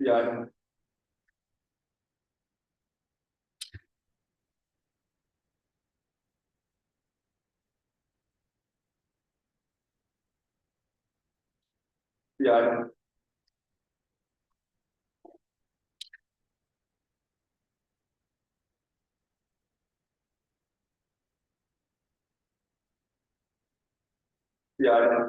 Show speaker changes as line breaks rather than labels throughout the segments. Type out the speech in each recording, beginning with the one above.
Yeah. Yeah. Yeah.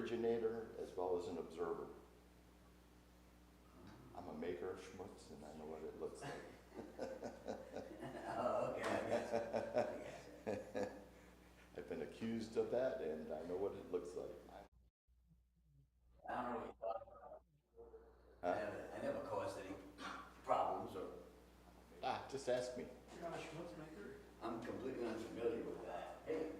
originator as well as an observer. I'm a maker of schmutz and I know what it looks like.
Oh, okay, I guess.
I've been accused of that and I know what it looks like.
I don't know what you thought about.
Huh?
I never caused any problems or,
Just ask me.
You're not a schmutz maker?
I'm completely unfamiliar with that. Hey,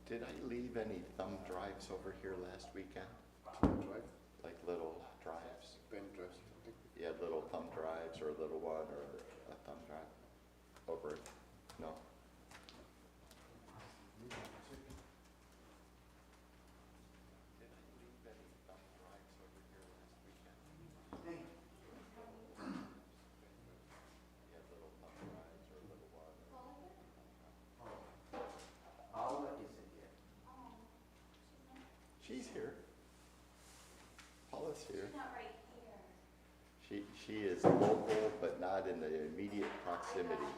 Did I leave any thumb drives over here last weekend?
Drive,
Like little drives?
pen drive, something.
Yeah, little thumb drives or a little one or a thumb drive over it? No? Did I leave any thumb drives over here last weekend? Yeah, little thumb drives or a little one.
Paula isn't here.
She's here. Paula's here.
She's not right here.
She is local, but not in the immediate proximity.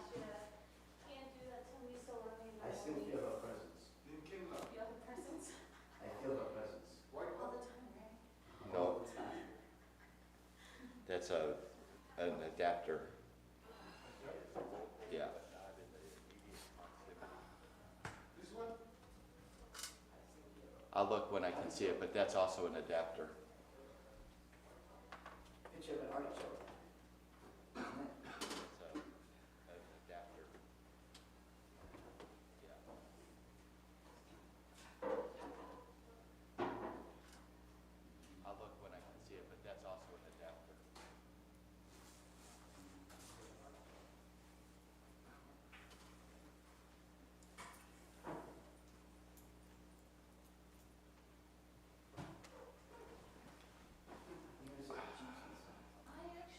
Can't do that to me so early in the
I still
morning.
feel her presence.
You have the presents
I feel her presence.
all the time, right?
No,
All the time.
that's an adapter. Yeah. I'll look when I can see it, but that's also an adapter.
Picture of an artichoke. Isn't it?
It's an adapter. Yeah. I'll look when I can see it, but that's also an adapter.
Here's a cheese.
I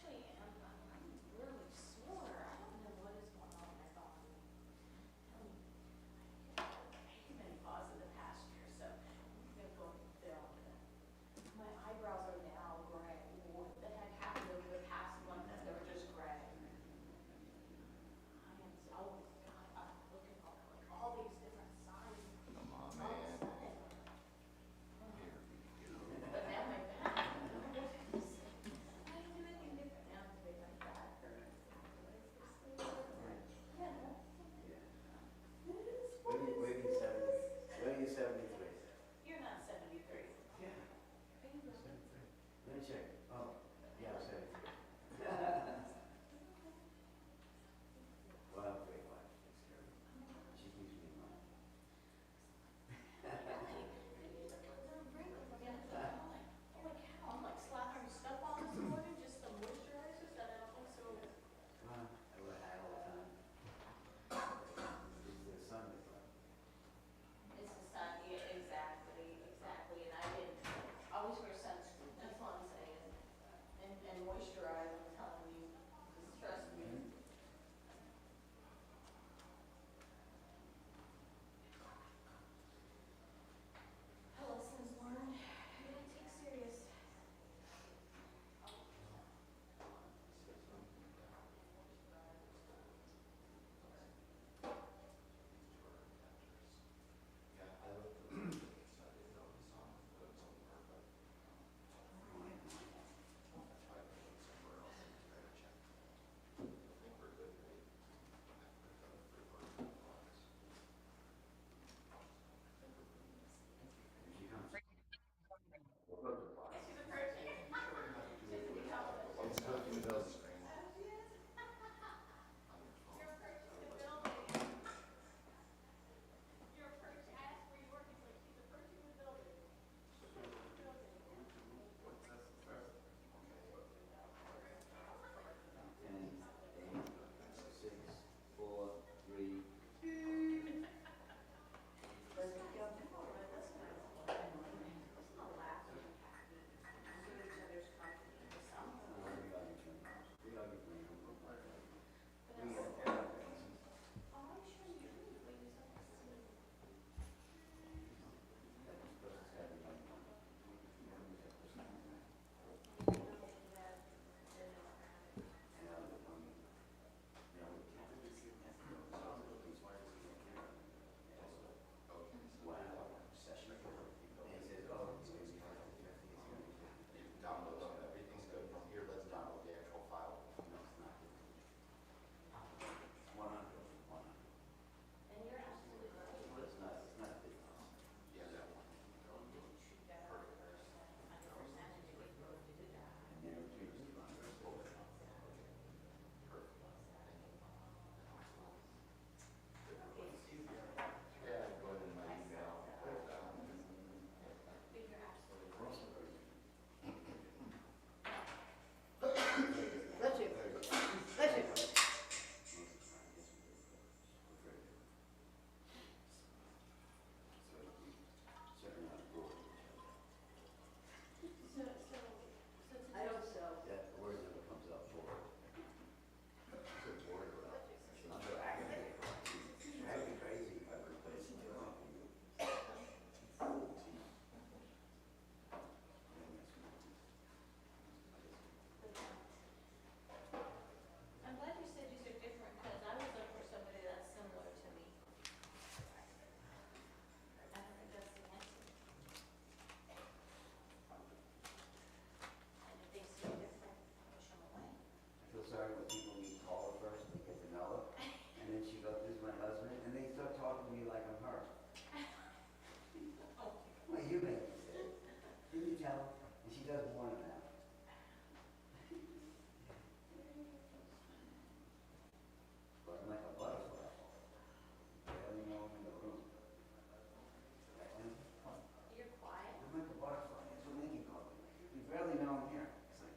barely know I'm here. It's like,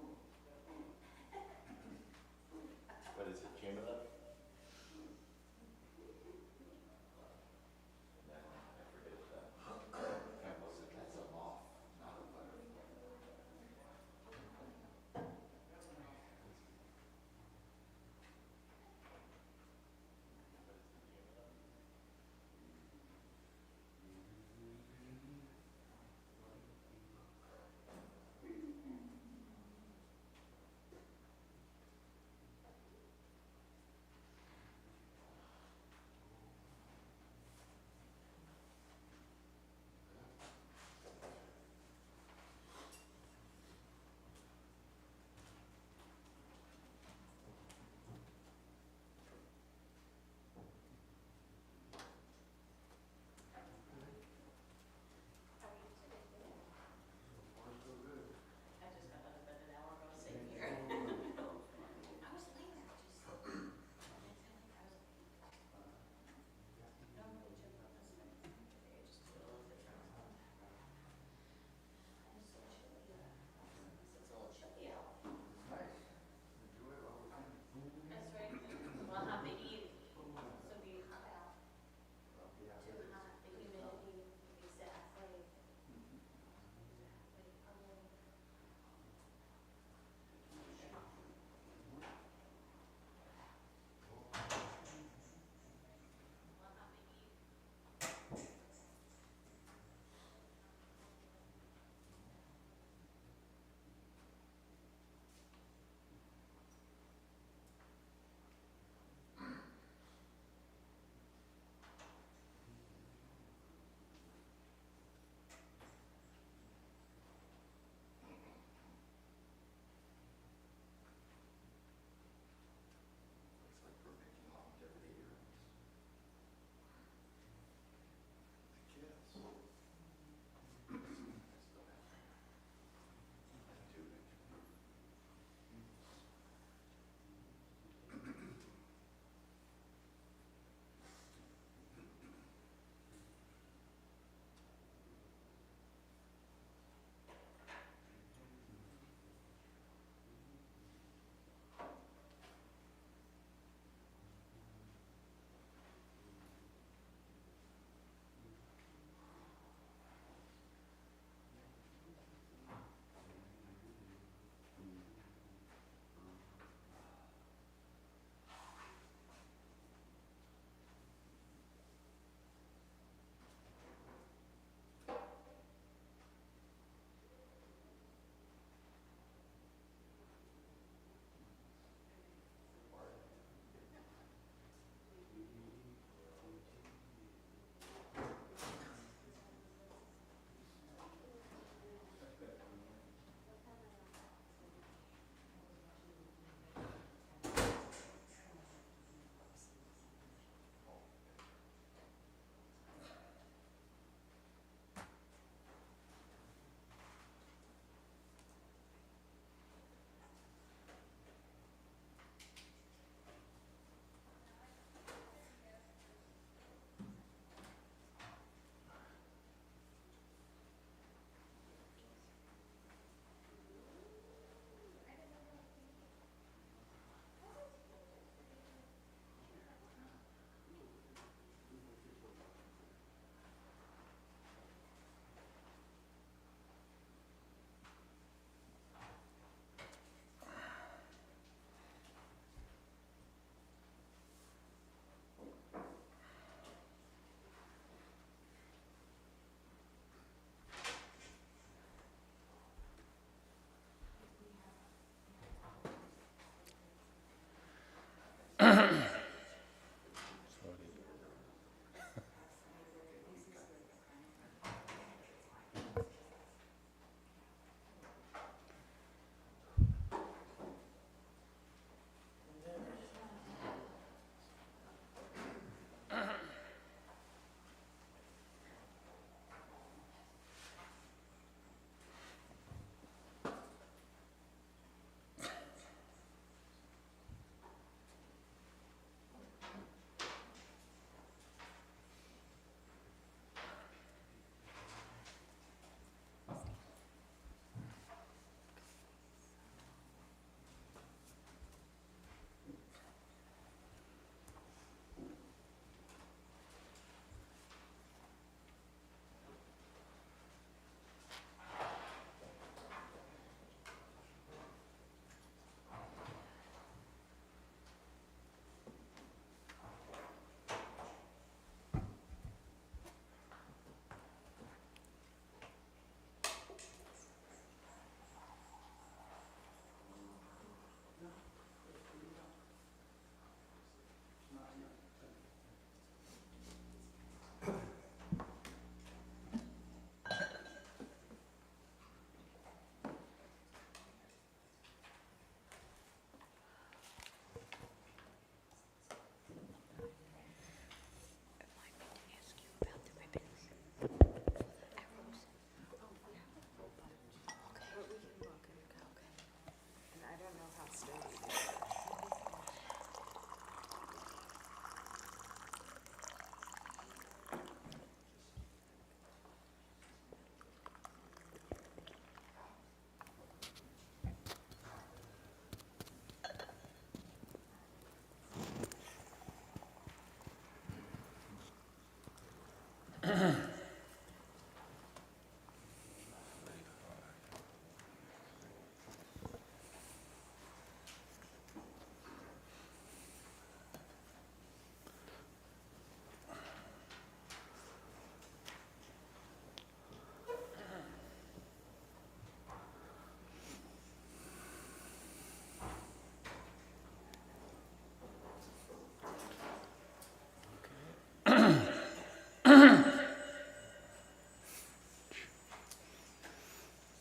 ooh.
What is it, cumulative? No, I forget that. Campbell said that's a moth, not a butterfly.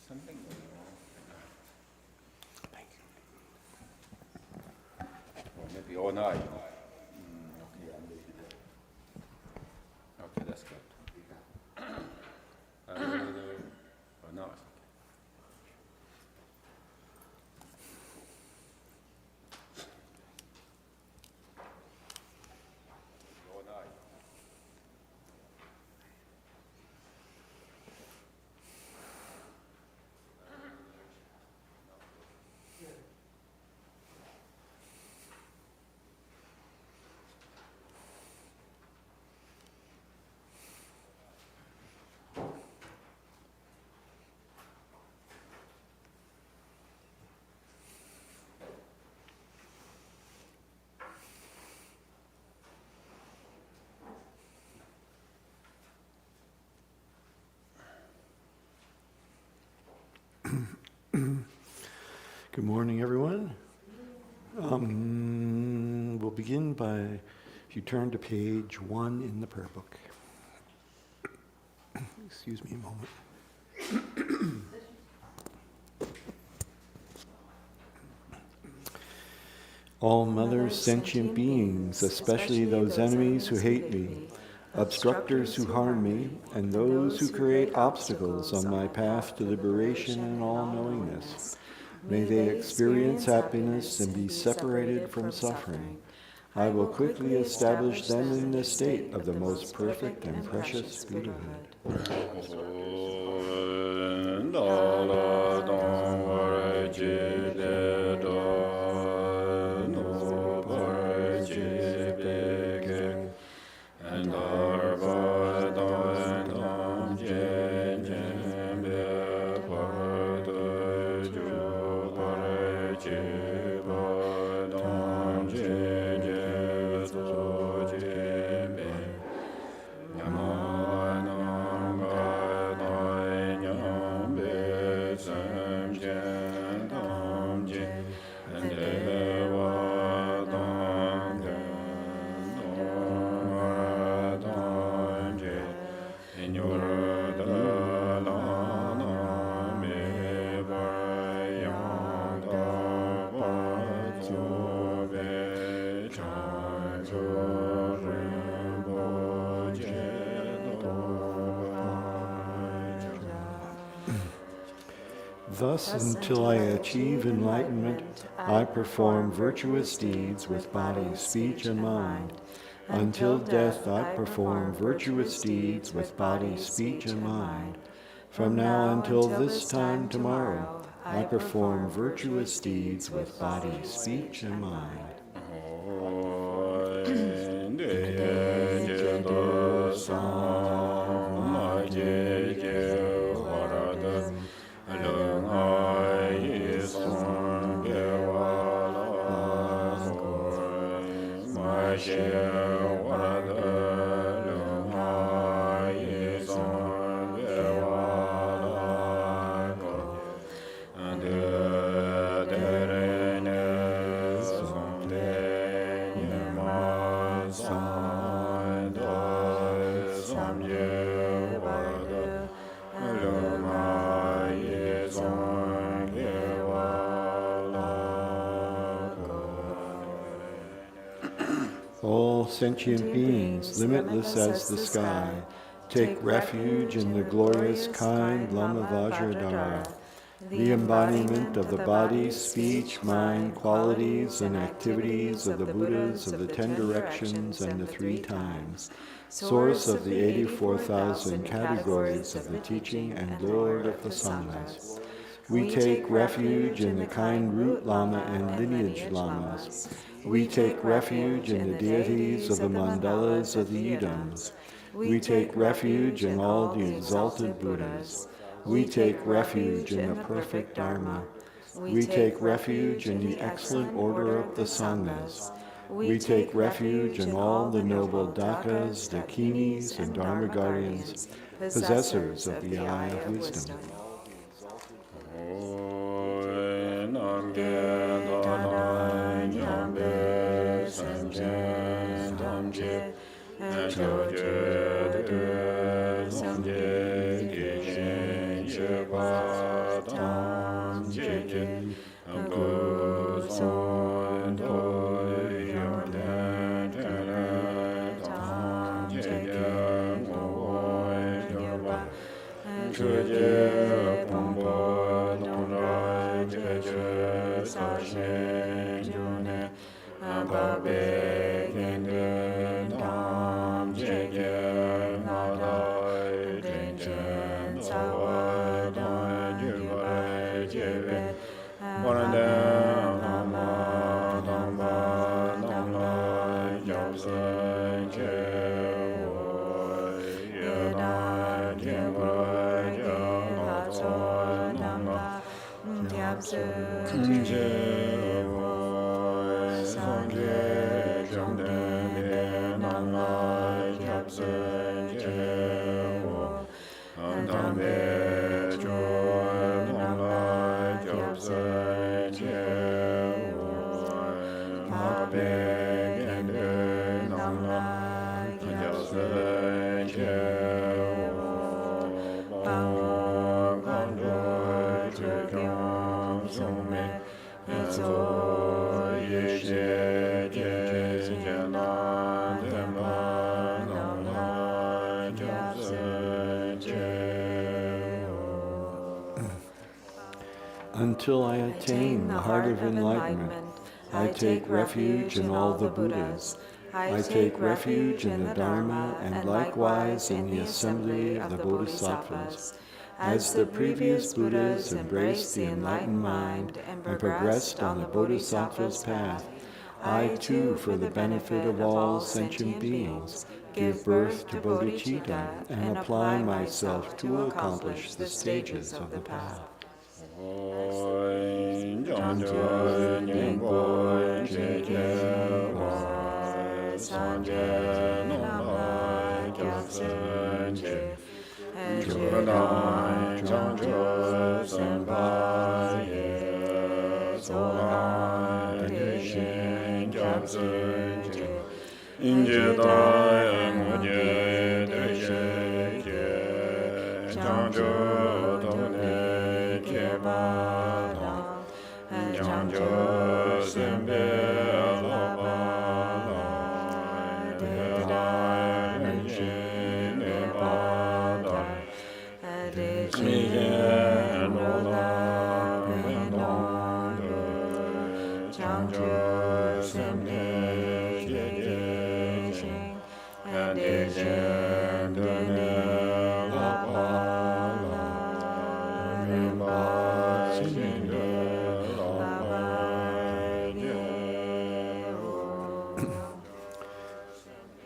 something going on.
Thank you.
Or maybe all night. Okay. Okay, that's good. Oh, no, it's okay. All night.
Good morning, everyone. We'll begin by, if you turn to page 1 in the prayer book. Excuse me a moment. All mothers, sentient beings, especially those enemies who hate me, obstructors who harm me, and those who create obstacles on my path to liberation and all-knowingness, may they experience happiness and be separated from suffering. I will quickly establish them in the state of the most perfect and precious Buddhahood. Thus, until I achieve enlightenment, I perform virtuous deeds with body, speech, and mind. Until death, I perform virtuous deeds with body, speech, and mind. From now until this time tomorrow, I perform virtuous deeds with body, speech, and mind. All sentient beings, limitless as the sky, take refuge in the glorious kind Lama Vajradhara, the embodiment of the body, speech, mind, qualities, and activities of the Buddhas of the 10 directions and the 3 times, source of the 84,000 categories of the teaching and Lord of the Sanghas. We take refuge in the kind root Lama and lineage Lamas. We take refuge in the deities of the mandalas of the Idams. We take refuge in all the exalted Buddhas. We take refuge in the perfect Dharma. We take refuge in the excellent order of the Sanghas. We take refuge in all the noble Dakas, Dakinis, and Dharma guardians, possessors of the eye of wisdom.
Samje tam jeje ambo son do yong den tam jeje mo yoba chuje pombo non ra jeje sa shen june ba be kende tam jeje ma dai den chen sa wa dai ju ba je ve one down lama lama lama yao san che wo ye na jian wa ya ma son lama yap se je wo san je zhong de me lama yap se je wo an dang me jo lama yap se je wo ma be gen de lama yap se je wo ba gan do je gong song me zo ye je je je na de ma lama yap se je wo.
Until I attain the heart of enlightenment, I take refuge in all the Buddhas. I take refuge in the Dharma and likewise in the assembly of the Bodhisattvas. As the previous Buddhas embraced the enlightened mind and progressed on the Bodhisattva's path, I too, for the benefit of all sentient beings, give birth to bodhicitta and apply myself to accomplish the stages of the path.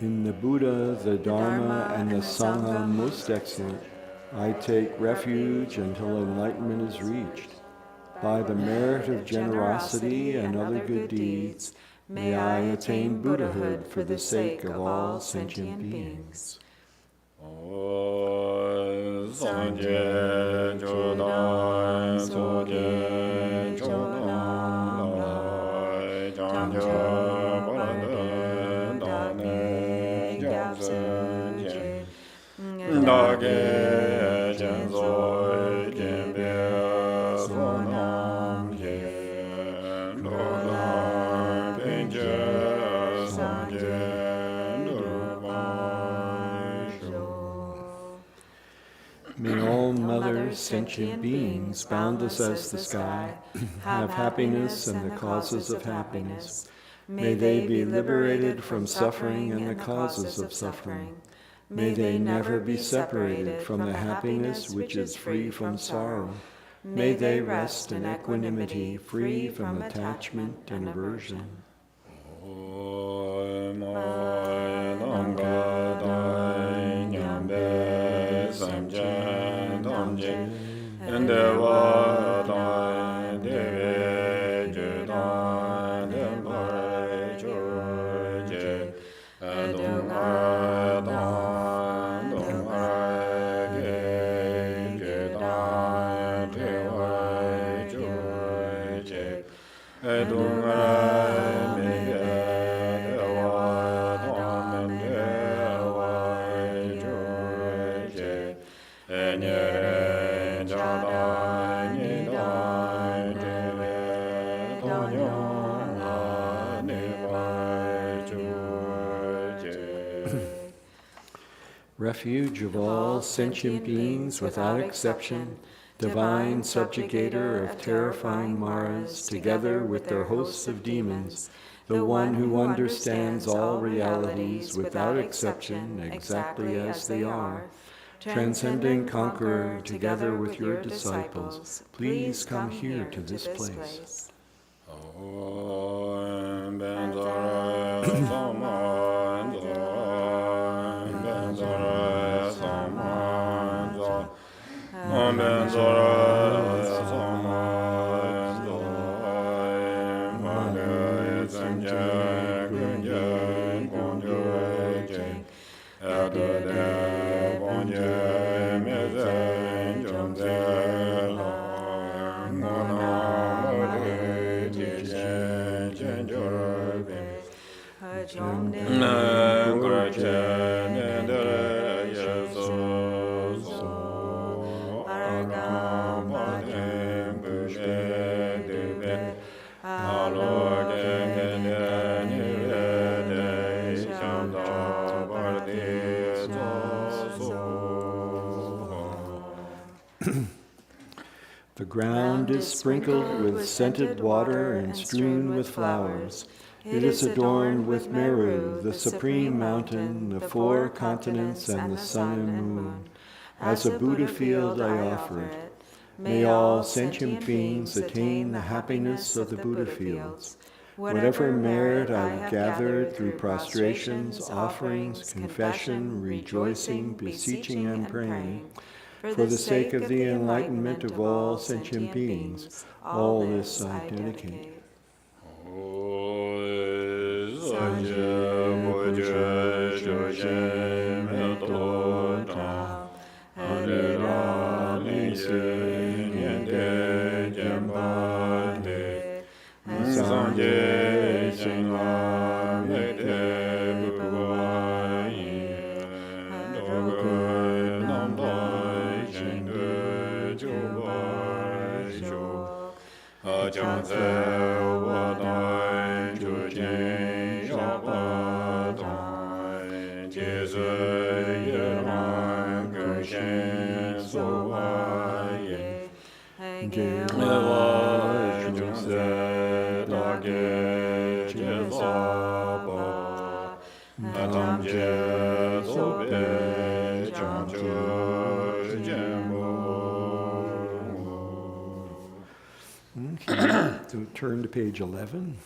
In the Buddha, the Dharma, and the Sangha most excellent, I take refuge until enlightenment is reached. By the merit of generosity and other good deeds, may I attain Buddhahood for the sake of all sentient beings. May all Mother sentient beings, boundless as the sky, have happiness and the causes of happiness. May they be liberated from suffering and the causes of suffering. May they never be separated from the happiness which is free from sorrow. May they rest in equanimity, free from attachment and aversion.
Jada
refuge of all sentient beings without exception, divine subjugator of terrifying Maras, together with their hosts of demons, the one who understands all realities without exception exactly as they are, transcendent conqueror, together with your disciples, please come here to this place. The ground is sprinkled with scented water and strewn with flowers. It is adorned with Meru, the supreme mountain, the 4 continents, and the sun and moon. As a Buddha field I offer it. May all sentient beings attain the happiness of the Buddha fields. Whatever merit I've gathered through prostrations, offerings, confession, rejoicing, beseeching, and praying, for the sake of the enlightenment of all sentient beings, all this I dedicate. So turn to page 11.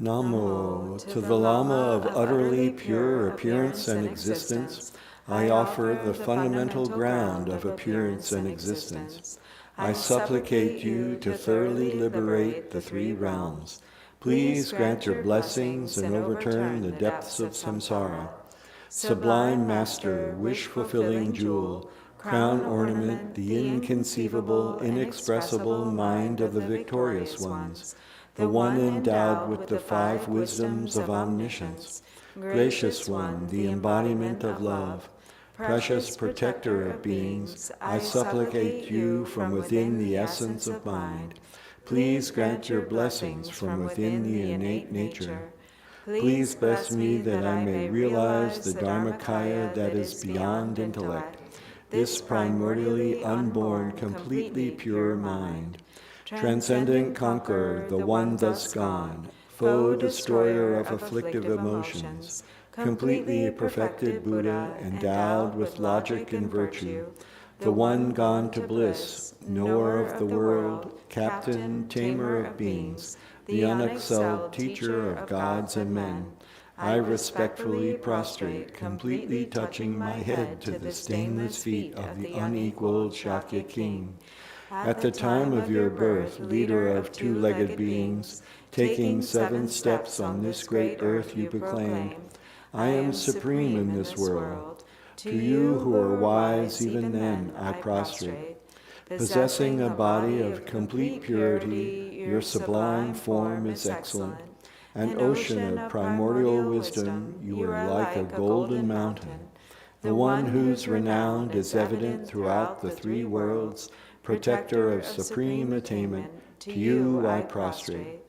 Namo, to the Lama of utterly pure appearance and existence, I offer the fundamental ground of appearance and existence. I supplicate you to thoroughly liberate the 3 realms. Please grant your blessings and overturn the depths of samsara. Sublime Master, wish-fulfilling jewel, crown ornament, the inconceivable, inexpressible mind of the victorious ones, the one endowed with the 5 wisdoms of omniscience, gracious one, the embodiment of love, precious protector of beings, I supplicate you from within the essence of mind. Please grant your blessings from within the innate nature. Please bless me that I may realize the Dharmakaya that is beyond intellect, this primordially unborn, completely pure mind. Transcendent conqueror, the one thus gone, foe destroyer of afflictive emotions, completely perfected Buddha, endowed with logic and virtue, the one gone to bliss, knower of the world, captain, tamer of beings, the unexcelled teacher of gods and men, I respectfully prostrate, completely touching my head to the stainless feet of the unequaled Shakya king. At the time of your birth, leader of 2-legged beings, taking 7 steps on this great earth you proclaim, I am supreme in this world. To you who are wise even then I prostrate. Possessing a body of complete purity, your sublime form is excellent. An ocean of primordial wisdom, you are like a golden mountain. The one whose renown is evident throughout the 3 worlds, protector of supreme attainment, to you I prostrate.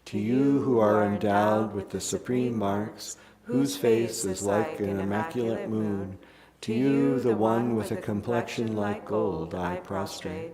To you who are endowed with the supreme marks, whose face is like an immaculate moon, to you, the one with a complexion like gold, I prostrate.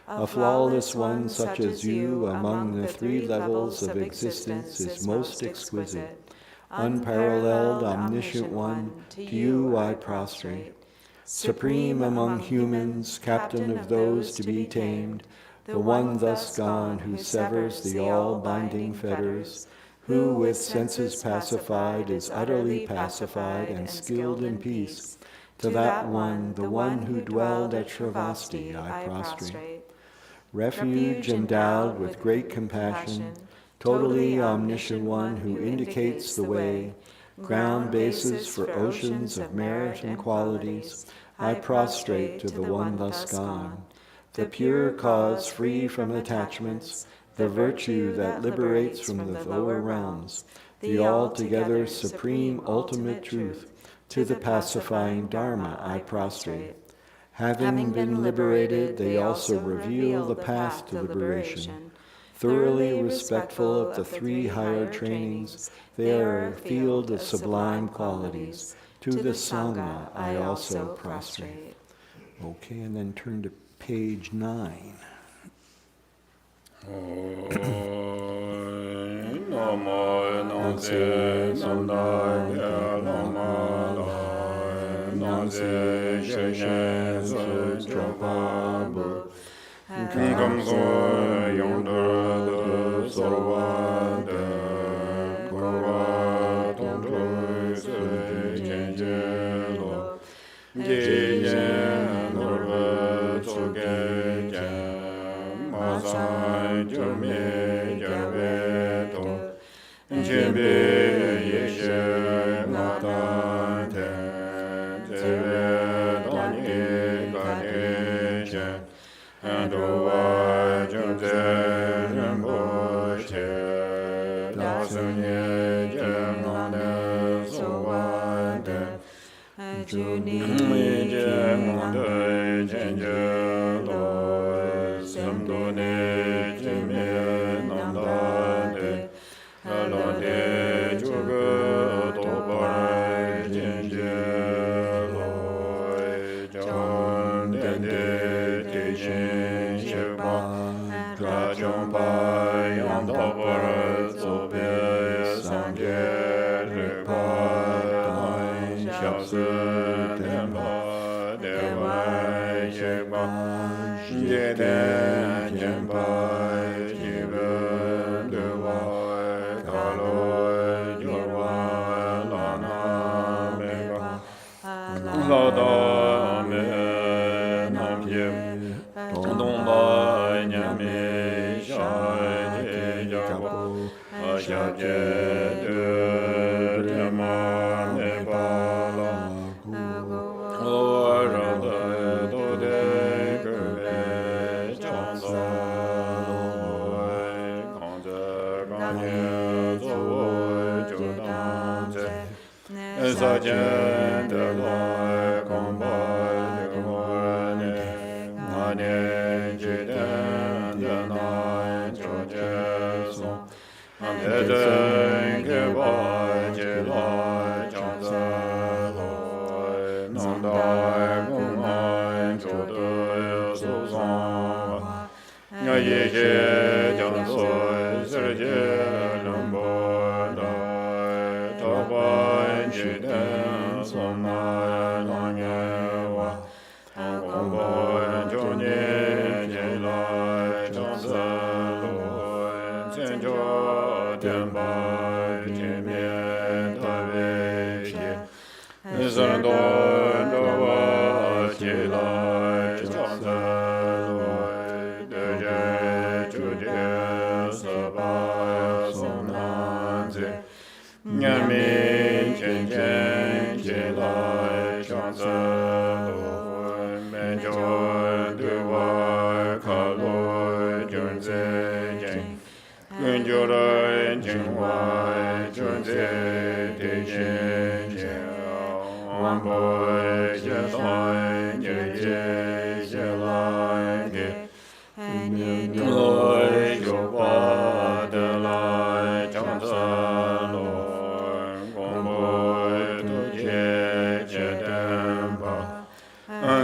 A flawless one such as you among the three levels of existence is most exquisite. Unparalleled, omniscient one, to you I prostrate. Supreme among humans, captain of those to be tamed, the one thus gone who severs the all-binding fetters, who with senses pacified is utterly pacified and skilled in peace, to that one, the one who dwelled at Shravasti, I prostrate. Refuge endowed with great compassion, totally omniscient one who indicates the way, ground bases for oceans of merit and qualities, I prostrate to the one thus gone. The pure cause free from attachments, the virtue that liberates from the lower realms, the altogether supreme ultimate truth, to the pacifying Dharma I prostrate. Having been liberated, they also reveal the path to liberation. Thoroughly respectful of the three higher trainings, they are a field of sublime qualities. To the Sangha I also prostrate. Okay, and then turn to page 9.
Lord, your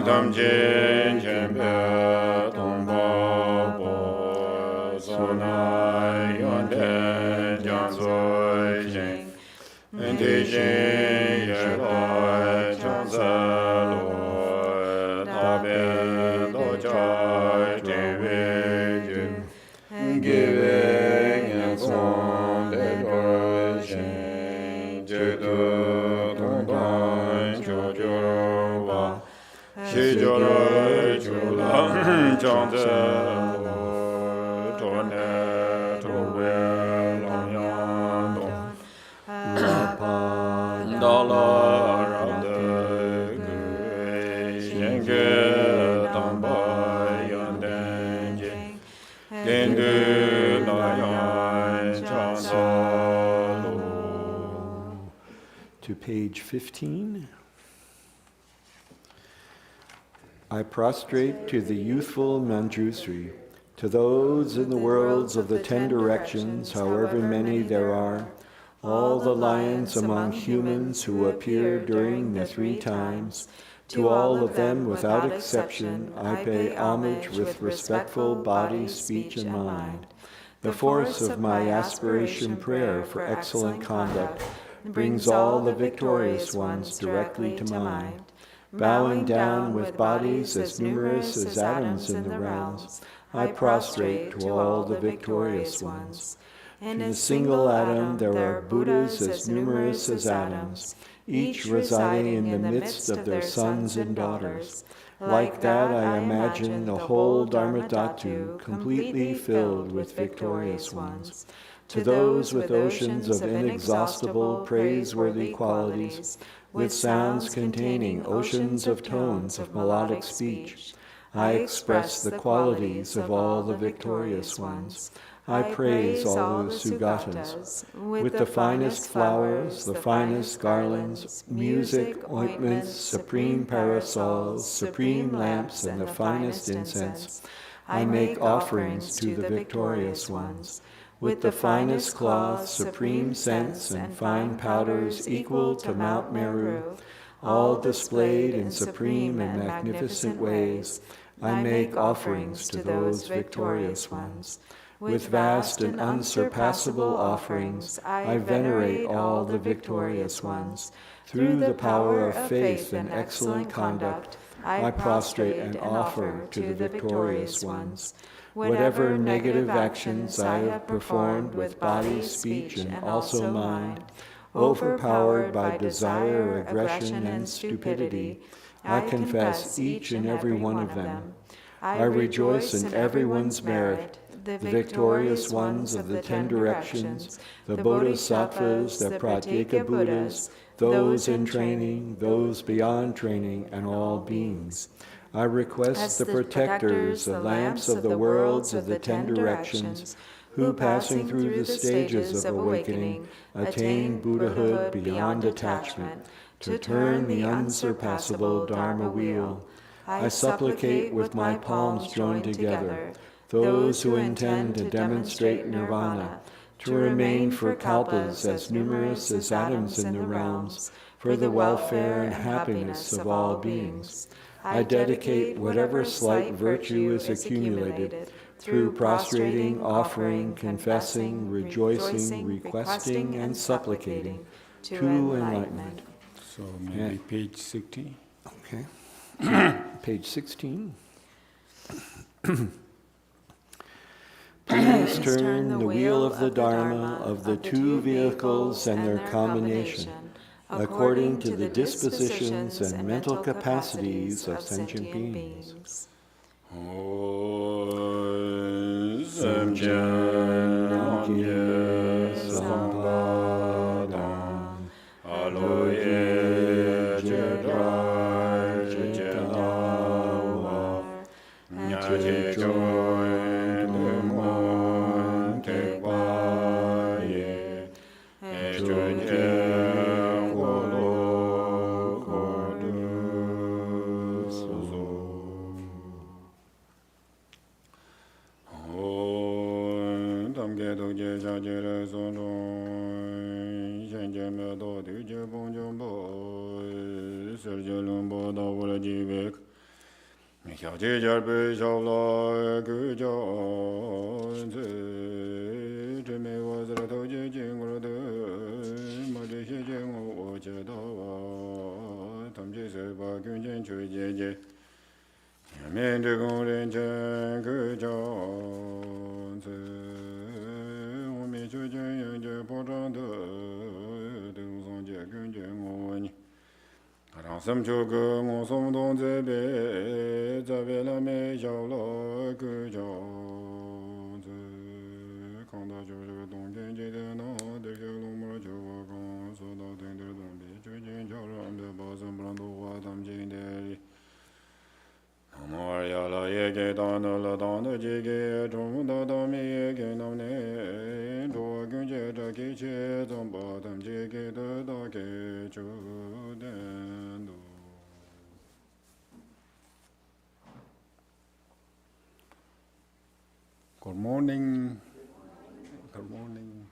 tam chen chen pe tong pa po so na yon ten jiang zui jing en ti jing ye lai jiang zi lo ta ben do jai jing wei jing gi wei yan song de zhui jing ji du tong dan jiu jiu wa xi jiu le jiu lang jiang zi lo zhuo ne zhu wei lang yang dong da la ran de gui xian ge dang ba yan den jing den de la yan jiang zi lo.
To page 15. I prostrate to the youthful Manjusri, to those in the worlds of the 10 directions, however many there are, all the lions among humans who appear during the 3 times, to all of them without exception, I pay homage with respectful body, speech, and mind. The force of my aspiration prayer for excellent conduct brings all the victorious ones directly to mind. Bowing down with bodies as numerous as atoms in the realms, I prostrate to all the victorious ones. In a single atom there are Buddhas as numerous as atoms, each residing in the midst of their sons and daughters. Like that, I imagine the whole Dharmadhatu completely filled with victorious ones. To those with oceans of inexhaustible, praiseworthy qualities, with sounds containing oceans of tones of melodic speech, I express the qualities of all the victorious ones. I praise all the Sugatas, with the finest flowers, the finest garlands, music, ointments, supreme parasols, supreme lamps, and the finest incense. I make offerings to the victorious ones. With the finest cloth, supreme scents, and fine powders equal to Mount Meru, all displayed in supreme and magnificent ways, I make offerings to those victorious ones. With vast and unsurpassable offerings, I venerate all the victorious ones. Through the power of faith and excellent conduct, I prostrate and offer to the victorious ones. Whatever negative actions I have performed with body, speech, and also mind, overpowered by desire, aggression, and stupidity, I confess each and every one of them. I rejoice in everyone's merit, the victorious ones of the 10 directions, the Bodhisattvas, the Pratyeka Buddhas, those in training, those beyond training, and all beings. I request the protectors, the lamps of the worlds of the 10 directions, who passing through the stages of awakening, attain Buddhahood beyond attachment, to turn the unsurpassable Dharma wheel. I supplicate with my palms joined together, those who intend to demonstrate nirvana, to remain for kalpas as numerous as atoms in the realms, for the welfare and happiness of all beings. I dedicate whatever slight virtue is accumulated through prostrating, offering, confessing, rejoicing, requesting, and supplicating to enlightenment.
So maybe page 16.
Okay. Page 16. Please turn the wheel of the Dharma of the 2 vehicles and their combination, according to the dispositions and mental capacities of sentient beings.
샤제 잘베 샤올라 그자온제 제메 와즈라 도제 징으로데 마데시 징오 오제다와 담제세 바균젠 조제제 야멘데 공렌젠 그자온제 오메 조제연제 보장데 등송제 균젠오니 Ransam chogu ngosom dong zebe, zabe la me xiao la gu jiao zi. Kanda jiu zhe dong jian jie de na, de xie long ma jiu wa gong, so da ding de dong bi, jiu jin jiao ram de ba zhen bran du hua tam jing de li. Namo ya la ye ge da na la da na ji ge, zhong da da mi ye ge nam ne, zhuo gun jie zhe ge qie, zhong ba tam ji ge de da ge zhu den du. Good morning. Good morning.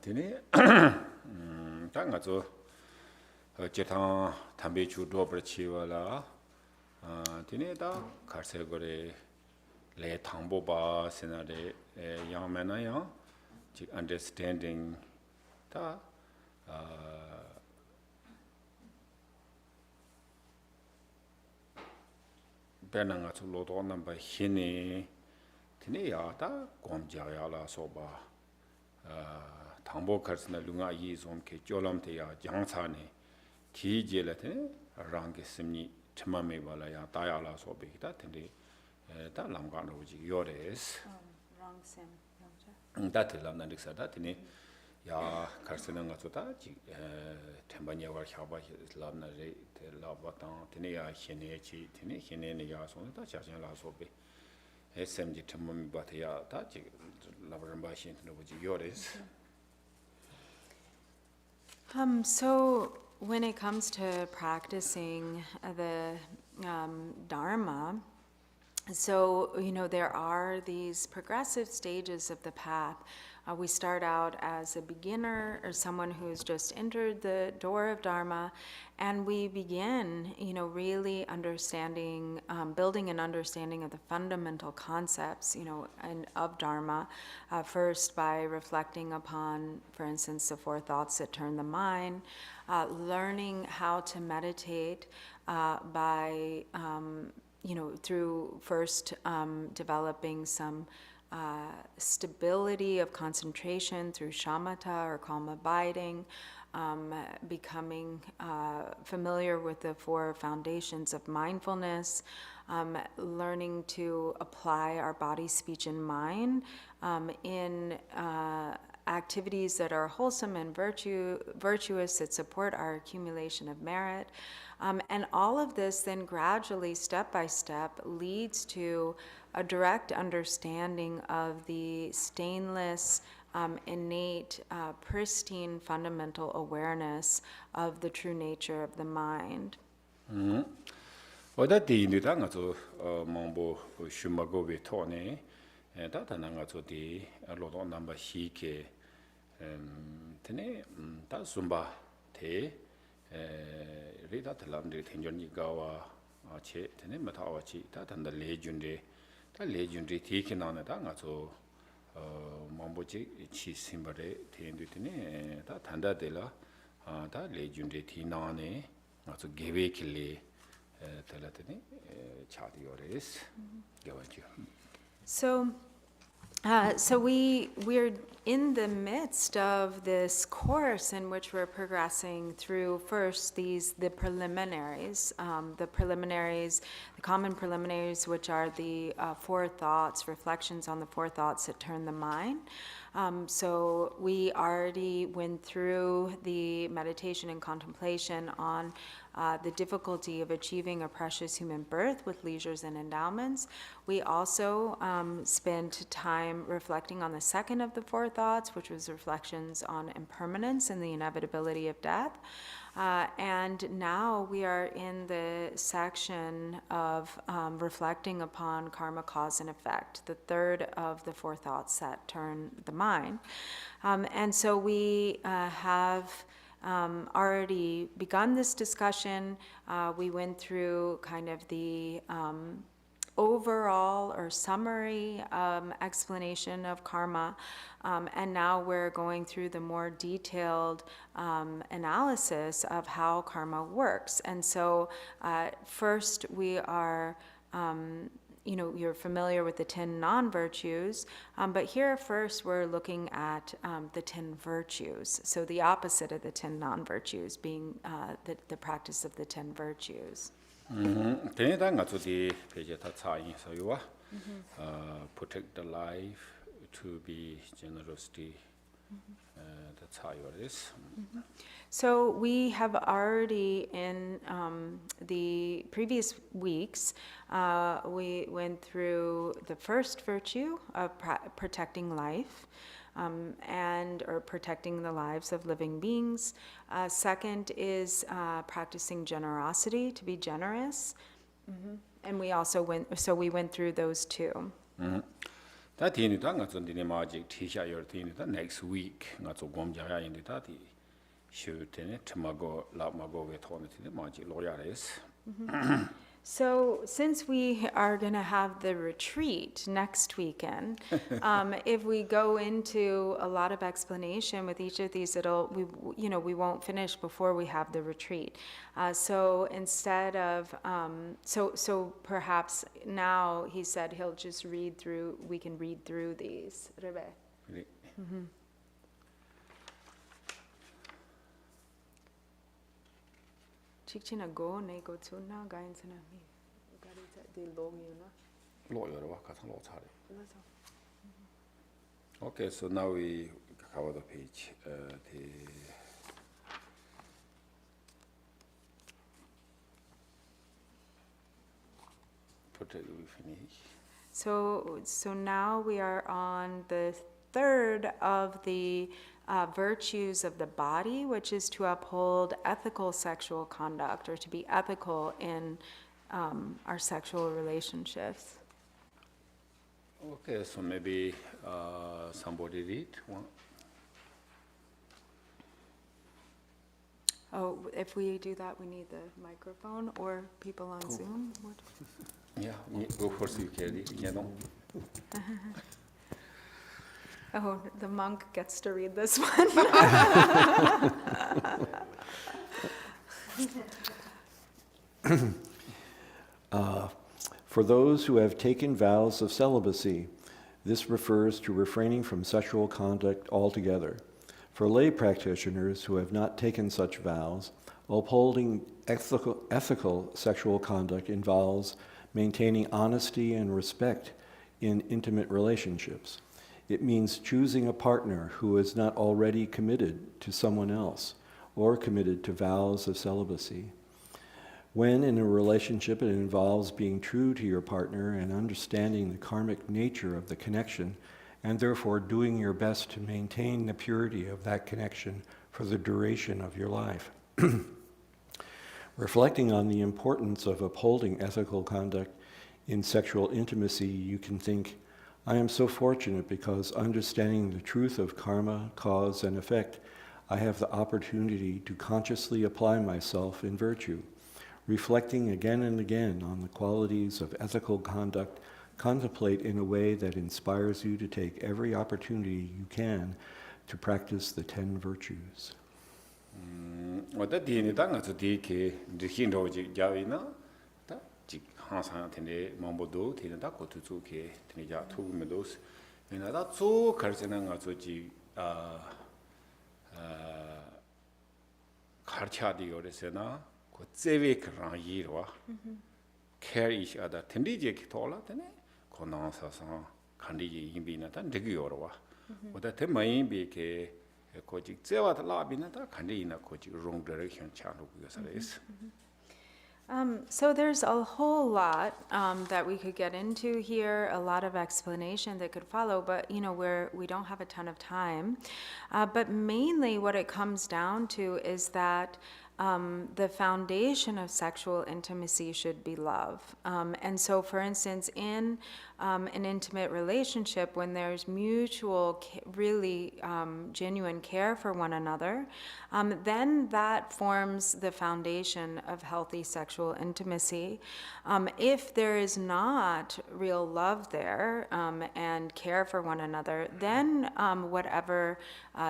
Tini, ta nga zo jitang tambi chu dobar chiwa la, tini ta karse gore le tangbo ba senare yang mena yang, jik understanding ta bena nga zo lodo namba hini, tini ya ta gom jaya la soba, 당보 카르스나 룽아 이좀 게 쫄람테야 장사네 기제라테 랑게 심니 첨마메 발라야 다야라 소베기다 텐데 다 람가노지 요레스
랑셈
다텔람나 릭사다 테네 야 카르스나 가조다 지 템바니아와 샤바 람나레 텔라바탄 테네야 히네치 테네 히네네 야손다 자장라 소베 SMG 첨마메 바테야 다지 라브람바신 노지 요레스.
So when it comes to practicing the Dharma, so, there are these progressive stages of the path. We start out as a beginner or someone who's just entered the door of Dharma, and we begin, really understanding, building an understanding of the fundamental concepts, and of Dharma, first by reflecting upon, for instance, the four thoughts that turn the mind, learning how to meditate by through first developing some stability of concentration through shamatha or calm abiding, becoming familiar with the four foundations of mindfulness, learning to apply our body, speech, and mind in activities that are wholesome and virtuous that support our accumulation of merit. And all of this then gradually, step by step, leads to a direct understanding of the stainless, innate, pristine, fundamental awareness of the true nature of the mind.
어디 인도다 가서 몽보 슈마고베 토네 다다나 가서디 로도 넘버 히케 테네 다 숨바 테 리다 탈람데 텐전이 가와 체 테네 마타와치 다단다 레준데 다 레준데 티키나나다 가서 몽보지 치 심바레 텐두티네 다 단다데라 다 레준데 티나네 가서 게베킬레
So we're in the midst of this course in which we're progressing through first the preliminaries, the common preliminaries, which are the four thoughts, reflections on the four thoughts that turn the mind. So we already went through the meditation and contemplation on the difficulty of achieving a precious human birth with leisures and endowments. We also spent time reflecting on the second of the four thoughts, which was reflections on impermanence and the inevitability of death. And now we are in the section of reflecting upon karma, cause, and effect, the third of the four thoughts that turn the mind. And so we have already begun this discussion. We went through kind of the overall or summary explanation of karma, and now we're going through the more detailed analysis of how karma works. And so first we are, you're familiar with the 10 non-virtues, but here first we're looking at the 10 virtues. So the opposite of the 10 non-virtues being the practice of the 10 virtues.
대단 가지고 페이지 다 차이서 요와 protect the life, to be generosity, the 차이어스.
So we have already in the previous weeks, we went through the first virtue of protecting life, or protecting the lives of living beings. Second is practicing generosity, to be generous. And we also we went through those two.
다 뒤에다 가서 니네 마직 티샤열 뒤에다 next week 가서 공자야 인데다 디 슈테네 트마고 라마고 웨 토네티 마직 로야레스.
So since we are going to have the retreat next weekend, if we go into a lot of explanation with each of these, we won't finish before we have the retreat. So instead of, so perhaps now he said he'll just we can read through these. Rebe. Chikchina go ne go to na gain sana mi. Gari sa de long you na.
로여와 가서 로 차례. Okay, so now we cover the page. We finish.
So now we are on the third of the virtues of the body, which is to uphold ethical sexual conduct, or to be ethical in our sexual relationships.
Okay, so maybe somebody read one.
Oh, if we do that, we need the microphone, or people on Zoom? What?
Yeah, go first, you carry.
Oh, the monk gets to read this one.
For those who have taken vows of celibacy, this refers to refraining from sexual conduct altogether. For lay practitioners who have not taken such vows, upholding ethical sexual conduct involves maintaining honesty and respect in intimate relationships. It means choosing a partner who is not already committed to someone else or committed to vows of celibacy. When in a relationship it involves being true to your partner and understanding the karmic nature of the connection, and therefore doing your best to maintain the purity of that connection for the duration of your life. Reflecting on the importance of upholding ethical conduct in sexual intimacy, you can think, I am so fortunate because understanding the truth of karma, cause, and effect, I have the opportunity to consciously apply myself in virtue. Reflecting again and again on the qualities of ethical conduct, contemplate in a way that inspires you to take every opportunity you can to practice the 10 virtues.
care each other. Tindiji tola tene, konansa kandiji imbina tan degiorwa. Oda temain be ke koji zewa la binata kandina koji wrong direction channel is.
So there's a whole lot that we could get into here, a lot of explanation that could follow, but we don't have a ton of time. But mainly what it comes down to is that the foundation of sexual intimacy should be love. And so, for instance, in an intimate relationship, when there's mutual, really genuine care for one another, then that forms the foundation of healthy sexual intimacy. If there is not real love there and care for one another, then whatever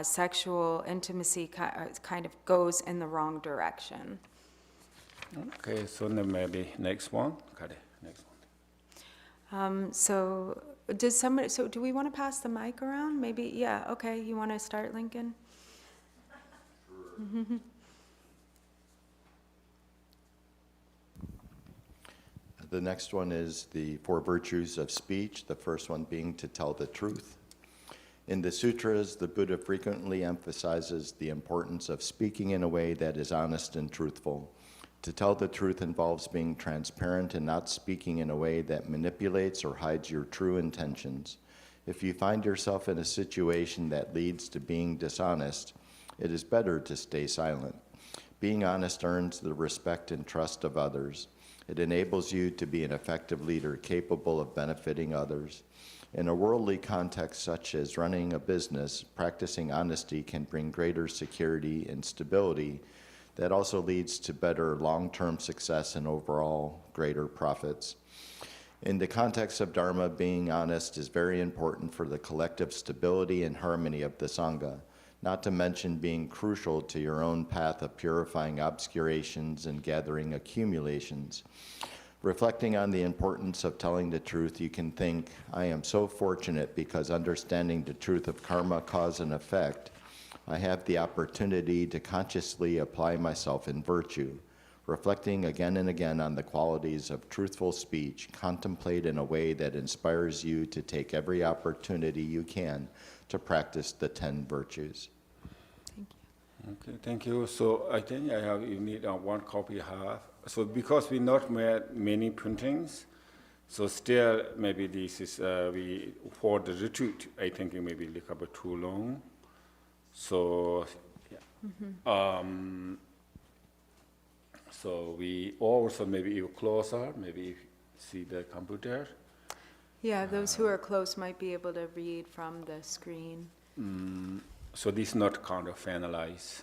sexual intimacy kind of goes in the wrong direction.
Okay, so then maybe next one. Okay, next one.
So does somebody, so do we want to pass the mic around? Maybe, yeah, okay, you want to start, Lincoln?
The next one is the 4 virtues of speech, the first one being to tell the truth. In the sutras, the Buddha frequently emphasizes the importance of speaking in a way that is honest and truthful. To tell the truth involves being transparent and not speaking in a way that manipulates or hides your true intentions. If you find yourself in a situation that leads to being dishonest, it is better to stay silent. Being honest earns the respect and trust of others. It enables you to be an effective leader capable of benefiting others. In a worldly context such as running a business, practicing honesty can bring greater security and stability that also leads to better long-term success and overall greater profits. In the context of Dharma, being honest is very important for the collective stability and harmony of the Sangha, not to mention being crucial to your own path of purifying obscurations and gathering accumulations. Reflecting on the importance of telling the truth, you can think, I am so fortunate because understanding the truth of karma, cause, and effect, I have the opportunity to consciously apply myself in virtue. Reflecting again and again on the qualities of truthful speech, contemplate in a way that inspires you to take every opportunity you can to practice the 10 virtues.
Thank you.
Okay, thank you. So I think you need one copy half. So because we not made many printings, so still maybe this is for the retreat. I think it may be a little bit too long. So yeah. So we also maybe even closer, maybe see the computer.
Yeah, those who are close might be able to read from the screen.
So this is not kind of finalized.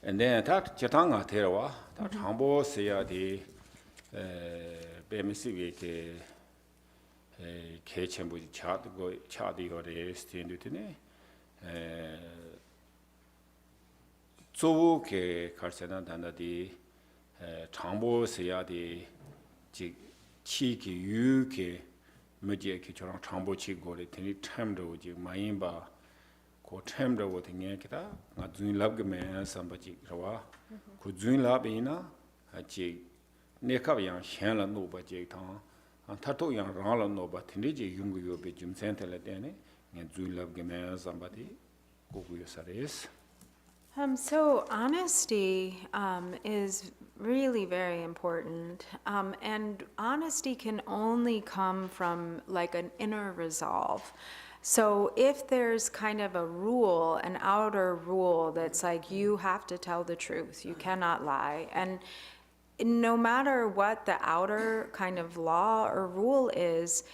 And then that Chatanga Terawa, that Hambo Sea the BMC Kachambu Chadi or the Stindutine. So ke Karsana Danda the Tambo Sea the Chi ki yu ke meje ki chorang Tambo chi gore tini temdo ji Maimba ko temdo wo tinge kita nga zun lab ge me samba ji rawa ko zun lab ina ji ne kab yang shen la no ba ji thang an thato yang rang la no ba tini ji yung yo be jum sen tele dene nga zun lab ge me samba di ko gu yo sares.
So honesty is really very important, and honesty can only come from like an inner resolve. So if there's kind of a rule, an outer rule that's like you have to tell the truth, you cannot lie, and no matter what the outer kind of law or rule is,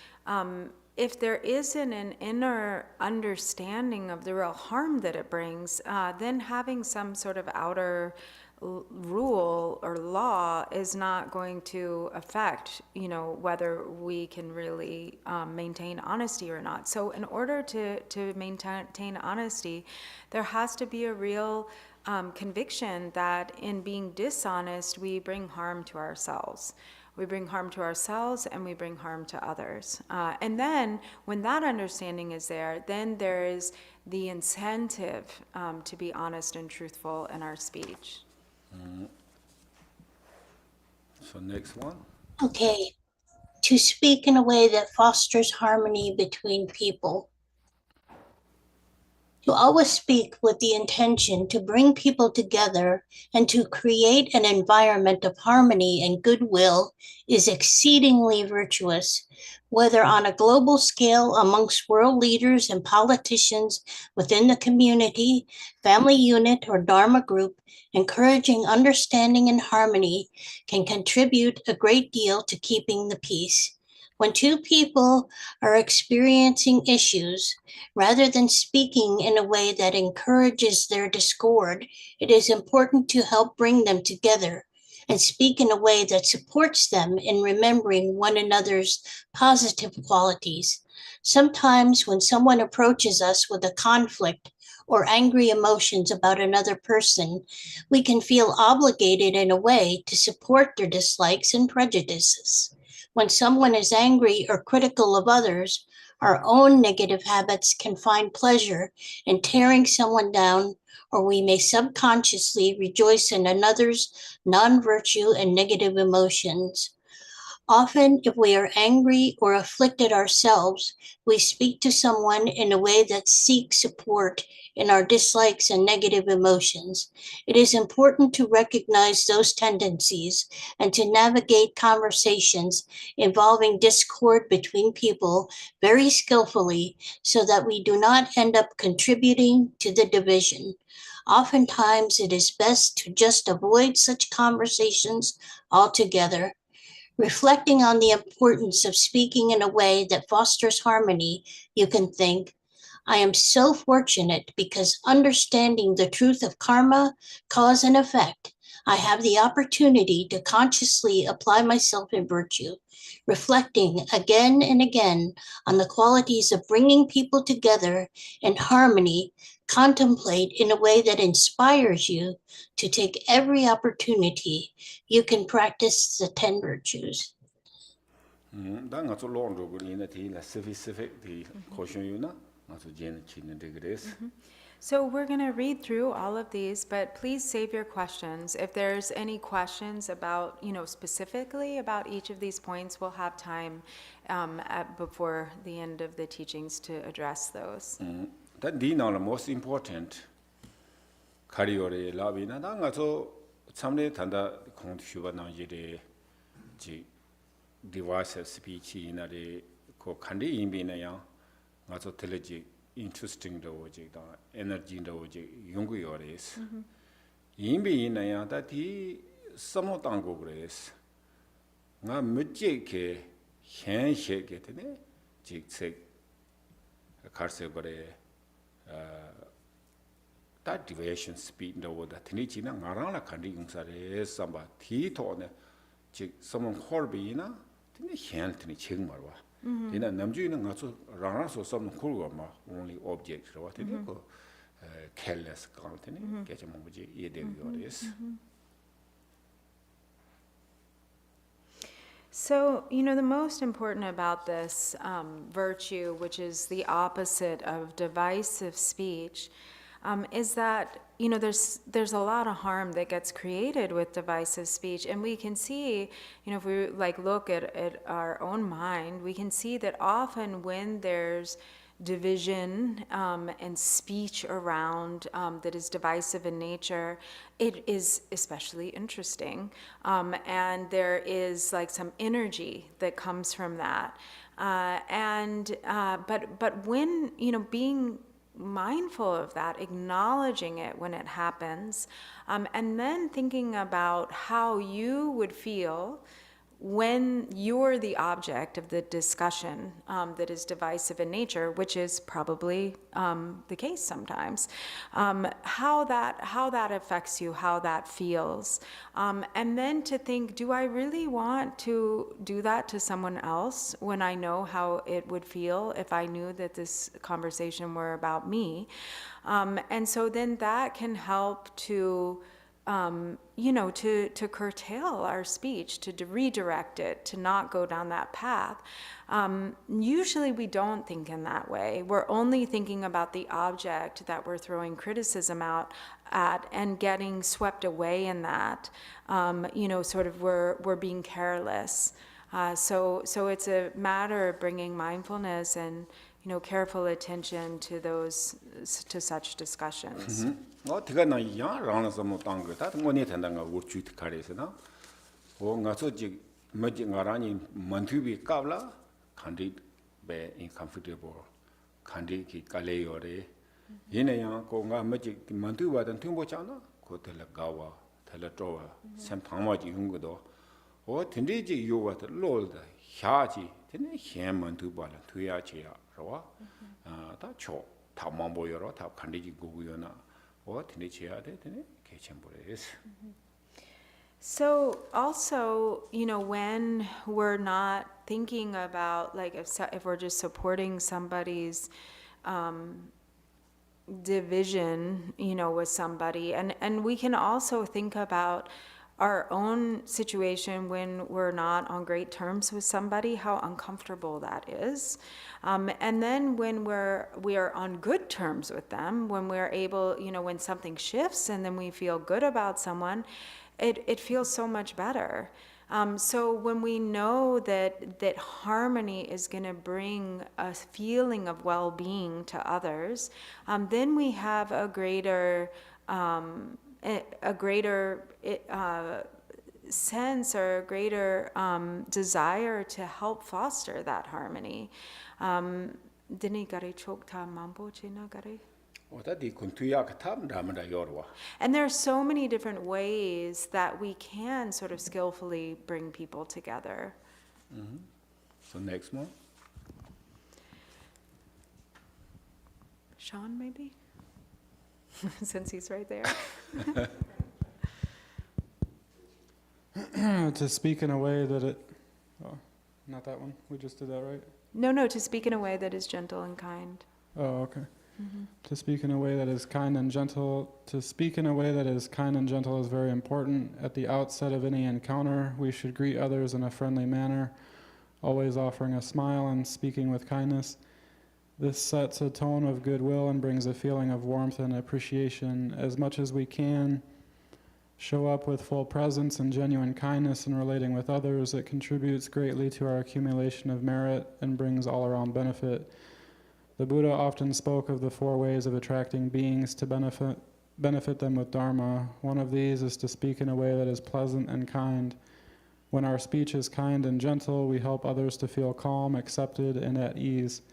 if there isn't an inner understanding of the real harm that it brings, then having some sort of outer rule or law is not going to affect, whether we can really maintain honesty or not. So in order to maintain honesty, there has to be a real conviction that in being dishonest, we bring harm to ourselves. We bring harm to ourselves and we bring harm to others. And then when that understanding is there, then there is the incentive to be honest and truthful in our speech.
So next one.
Okay. To speak in a way that fosters harmony between people. To always speak with the intention to bring people together and to create an environment of harmony and goodwill is exceedingly virtuous, whether on a global scale amongst world leaders and politicians within the community, family unit, or Dharma group. Encouraging understanding and harmony can contribute a great deal to keeping the peace. When two people are experiencing issues, rather than speaking in a way that encourages their discord, it is important to help bring them together and speak in a way that supports them in remembering one another's positive qualities. Sometimes, when someone approaches us with a conflict or angry emotions about another person, we can feel obligated in a way to support their dislikes and prejudices. When someone is angry or critical of others, our own negative habits can find pleasure in tearing someone down, or we may subconsciously rejoice in another's non-virtue and negative emotions. Often, if we are angry or afflicted ourselves, we speak to someone in a way that seeks support in our dislikes and negative emotions. It is important to recognize those tendencies and to navigate conversations involving discord between people very skillfully so that we do not end up contributing to the division. Oftentimes, it is best to just avoid such conversations altogether. Reflecting on the importance of speaking in a way that fosters harmony, you can think, I am so fortunate because understanding the truth of karma, cause, and effect, I have the opportunity to consciously apply myself in virtue. Reflecting again and again on the qualities of bringing people together in harmony, contemplate in a way that inspires you to take every opportunity you can practice the 10 virtues.
다 nga tsu long ro ni na ti la specific di caution yu na nga tsu jen chin de gres.
So we're going to read through all of these, but please save your questions. If there's any questions about, specifically about each of these points, we'll have time before the end of the teachings to address those.
That di na the most important carriore la bi na da nga tsu chamle thanda khong shu ba na ji de ji device of speech in a ko khandi imbi na ya nga tsu teleji interesting do je da energy do je yungu yores imbi na ya da ti samo tang go gres nga mje ke hen she ke te ne ji se karse gore that deviation speed do da tini chi na nga ra la khandi yung sa re samba thi to ne ji someone horbi na tini hen tini ching marwa dina namjuina nga so rang so some cool ma only object ro tini ko careless count tini ke chamo ji ye de yores.
So, the most important about this virtue, which is the opposite of divisive speech, is that there's a lot of harm that gets created with divisive speech, and we can see, if we look at our own mind, we can see that often when there's division and speech around that is divisive in nature, it is especially interesting, and there is some energy that comes from that, but when being mindful of that, acknowledging it when it happens, and then thinking about how you would feel when you're the object of the discussion that is divisive in nature, which is probably the case sometimes, how that affects you, how that feels, and then to think, do I really want to do that to someone else when I know how it would feel if I knew that this conversation were about me? And so then that can help to to curtail our speech, to redirect it, to not go down that path. Usually we don't think in that way. We're only thinking about the object that we're throwing criticism out at and getting swept away in that. Sort of we're being careless. So it's a matter of bringing mindfulness and careful attention to to such discussions.
어디가 나 양랑서 뭐 땅거 다 뭐니 된다가 우주트 가래서나 ngaso maji ngarani mantubi kabla khandi be uncomfortable khandi ki kale yore yene yang ko nga maji mantuba dan tumbo chana ko tela gawa tela towa sem thangma ji yung do o tindi ji yowa de lol da hya ji tene hyen mantuba la tuya chi ya ro ta cho ta mambo yoro ta khandi ji gu yona o tindi chi ya de tene ke chembores.
So also, when we're not thinking about, like, if we're just supporting somebody's division, with somebody, and we can also think about our own situation when we're not on great terms with somebody, how uncomfortable that is. And then when we are on good terms with them, when we're able, when something shifts and then we feel good about someone, it feels so much better. So when we know that harmony is going to bring a feeling of well-being to others, then we have a greater sense or a greater desire to help foster that harmony. Dini gari chokta mambo chena gari. And there are so many different ways that we can sort of skillfully bring people together.
So next one.
Sean, maybe? Since he's right there.
To speak in a way that it... Oh, not that one. We just did that, right?
No, to speak in a way that is gentle and kind.
Oh, okay. To speak in a way that is kind and gentle. To speak in a way that is kind and gentle is very important. At the outset of any encounter, we should greet others in a friendly manner, always offering a smile and speaking with kindness. This sets a tone of goodwill and brings a feeling of warmth and appreciation. As much as we can show up with full presence and genuine kindness in relating with others, it contributes greatly to our accumulation of merit and brings all-around benefit. The Buddha often spoke of the 4 ways of attracting beings to benefit them with Dharma. One of these is to speak in a way that is pleasant and kind. When our speech is kind and gentle, we help others to feel calm, accepted, and at ease.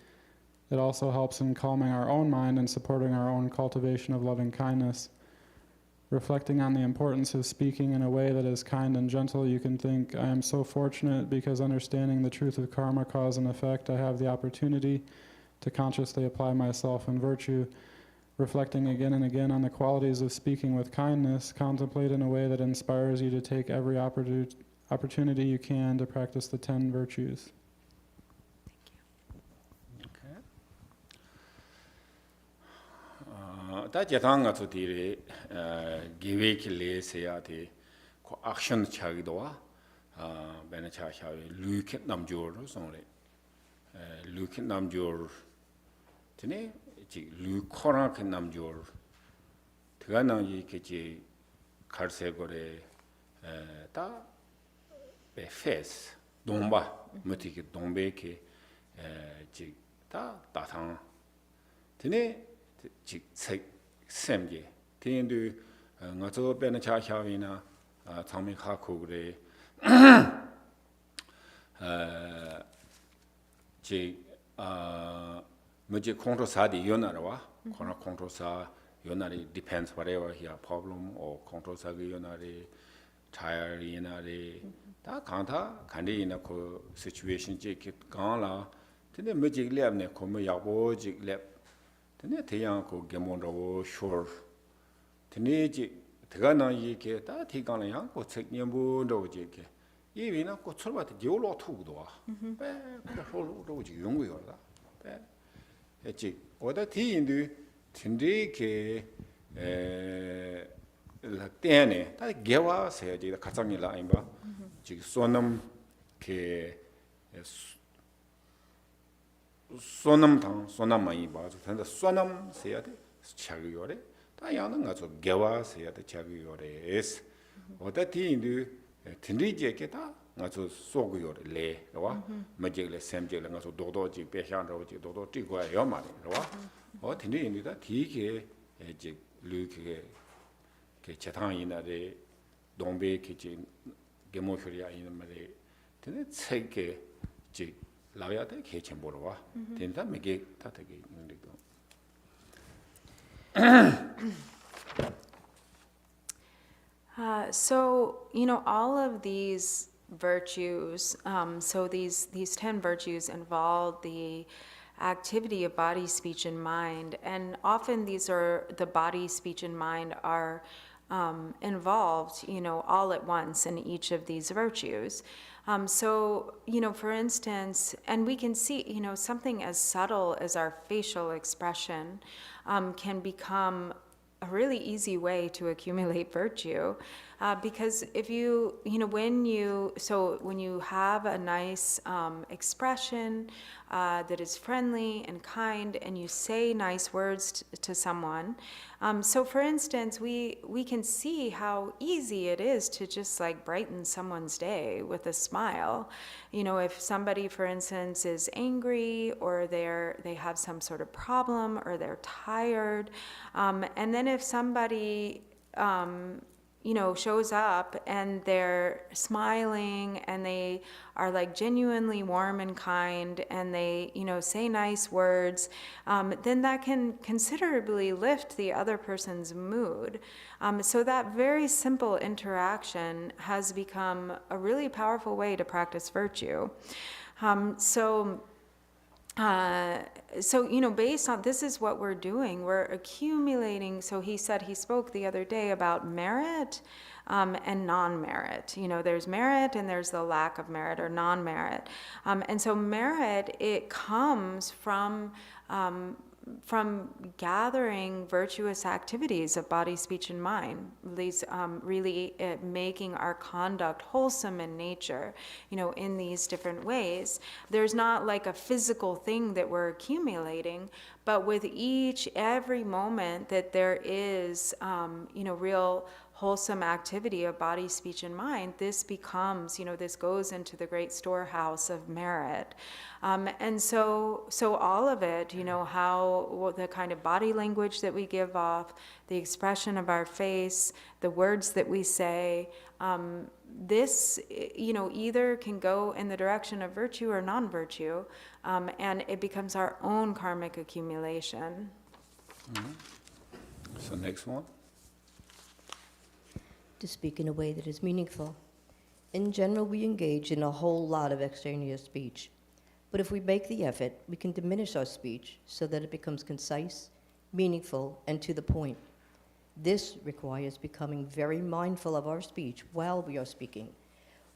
It also helps in calming our own mind and supporting our own cultivation of loving kindness. Reflecting on the importance of speaking in a way that is kind and gentle, you can think, I am so fortunate because understanding the truth of karma, cause and effect, I have the opportunity to consciously apply myself in virtue. Reflecting again and again on the qualities of speaking with kindness, contemplate in a way that inspires you to take every opportunity you can to practice the 10 virtues.
다 제당가 주디리 기회킬레 세야데 고 액션 차기도와 베네차 샤위 루켓 남조로 송레 루켓 남조 드네 지 루코라켓 남조 드가나 이케지 갈세고레 다 베페스 동바 무티기 동베케 지다 다상 드네 지 샘게 텐두 ngazo bena cha xiawina changmi kha khugre ji muji control sa di yonarwa kona control sa yonari depends whatever here problem or control sa gi yonari tire yonari ta kanta khandi ina ko situation je ki gala tene muji lab ne ko mo yabo ji lab tene 태양 고 게몬로 쇼 tene 드가나 이게 다 티강량 고 책념부도 이게 이비나 고 철바트 지올로 투고도 와 배가 홀로 지 용고요다 배 했지 어디 티인도 틴디게 락테네 다 개와 세지 가장이라 임바 지 소놈 게 소남당 소남만이 봐서 근데 소남 세야 돼 차기요래 다 야는 가서 개와 세야 돼 차기요래 어디 티인도 틴디제게 다 ngaso soguyor le ro majik le semjik le ngaso dodo ji pe hyang ro ji dodo ti kwa yo ma ro o tini indi da ti ke ji lu ke chetang ina de dombe ke ji gemo khriya ina ma de tini tsai ke ji lao ya de ke chen bo ro wa tini da me ge ta de ge indi do
So, all of these virtues, so these 10 virtues involve the activity of body, speech, and mind. And often the body, speech, and mind are involved, all at once in each of these virtues. So, for instance, and we can see, something as subtle as our facial expression can become a really easy way to accumulate virtue, because if when you have a nice expression that is friendly and kind, and you say nice words to someone, so for instance, we can see how easy it is to just like brighten someone's day with a smile. If somebody, for instance, is angry, or they have some sort of problem, or they're tired, and then if somebody shows up and they're smiling and they are like genuinely warm and kind, and they say nice words, then that can considerably lift the other person's mood. So that very simple interaction has become a really powerful way to practice virtue. So based on this is what we're doing. We're accumulating. So he said, he spoke the other day about merit and non-merit. There's merit and there's the lack of merit or non-merit. And so merit, it comes from gathering virtuous activities of body, speech, and mind. These really making our conduct wholesome in nature, in these different ways. There's not like a physical thing that we're accumulating, but with every moment that there is, real wholesome activity of body, speech, and mind, this becomes, this goes into the great storehouse of merit. And so all of it, the kind of body language that we give off, the expression of our face, the words that we say, this, either can go in the direction of virtue or non-virtue, and it becomes our own karmic accumulation.
So next one.
To speak in a way that is meaningful. In general, we engage in a whole lot of extraneous speech. But if we make the effort, we can diminish our speech so that it becomes concise, meaningful, and to the point. This requires becoming very mindful of our speech while we are speaking.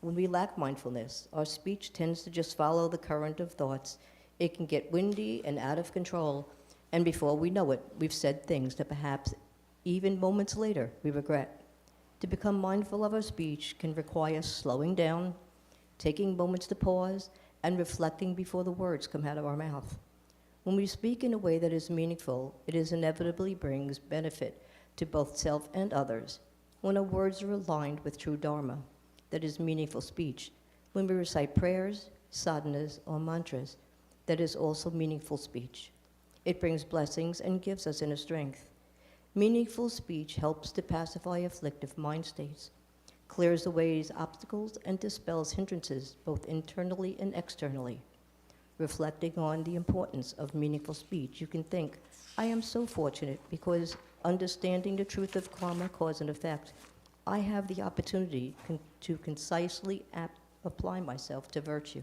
When we lack mindfulness, our speech tends to just follow the current of thoughts. It can get windy and out of control, and before we know it, we've said things that perhaps even moments later we regret. To become mindful of our speech can require slowing down, taking moments to pause, and reflecting before the words come out of our mouth. When we speak in a way that is meaningful, it inevitably brings benefit to both self and others. When our words are aligned with true Dharma, that is meaningful speech. When we recite prayers, sadhanas, or mantras, that is also meaningful speech. It brings blessings and gives us inner strength. Meaningful speech helps to pacify afflictive mind states, clears away obstacles, and dispels hindrances both internally and externally. Reflecting on the importance of meaningful speech, you can think, I am so fortunate because understanding the truth of karma, cause and effect, I have the opportunity to concisely apply myself to virtue.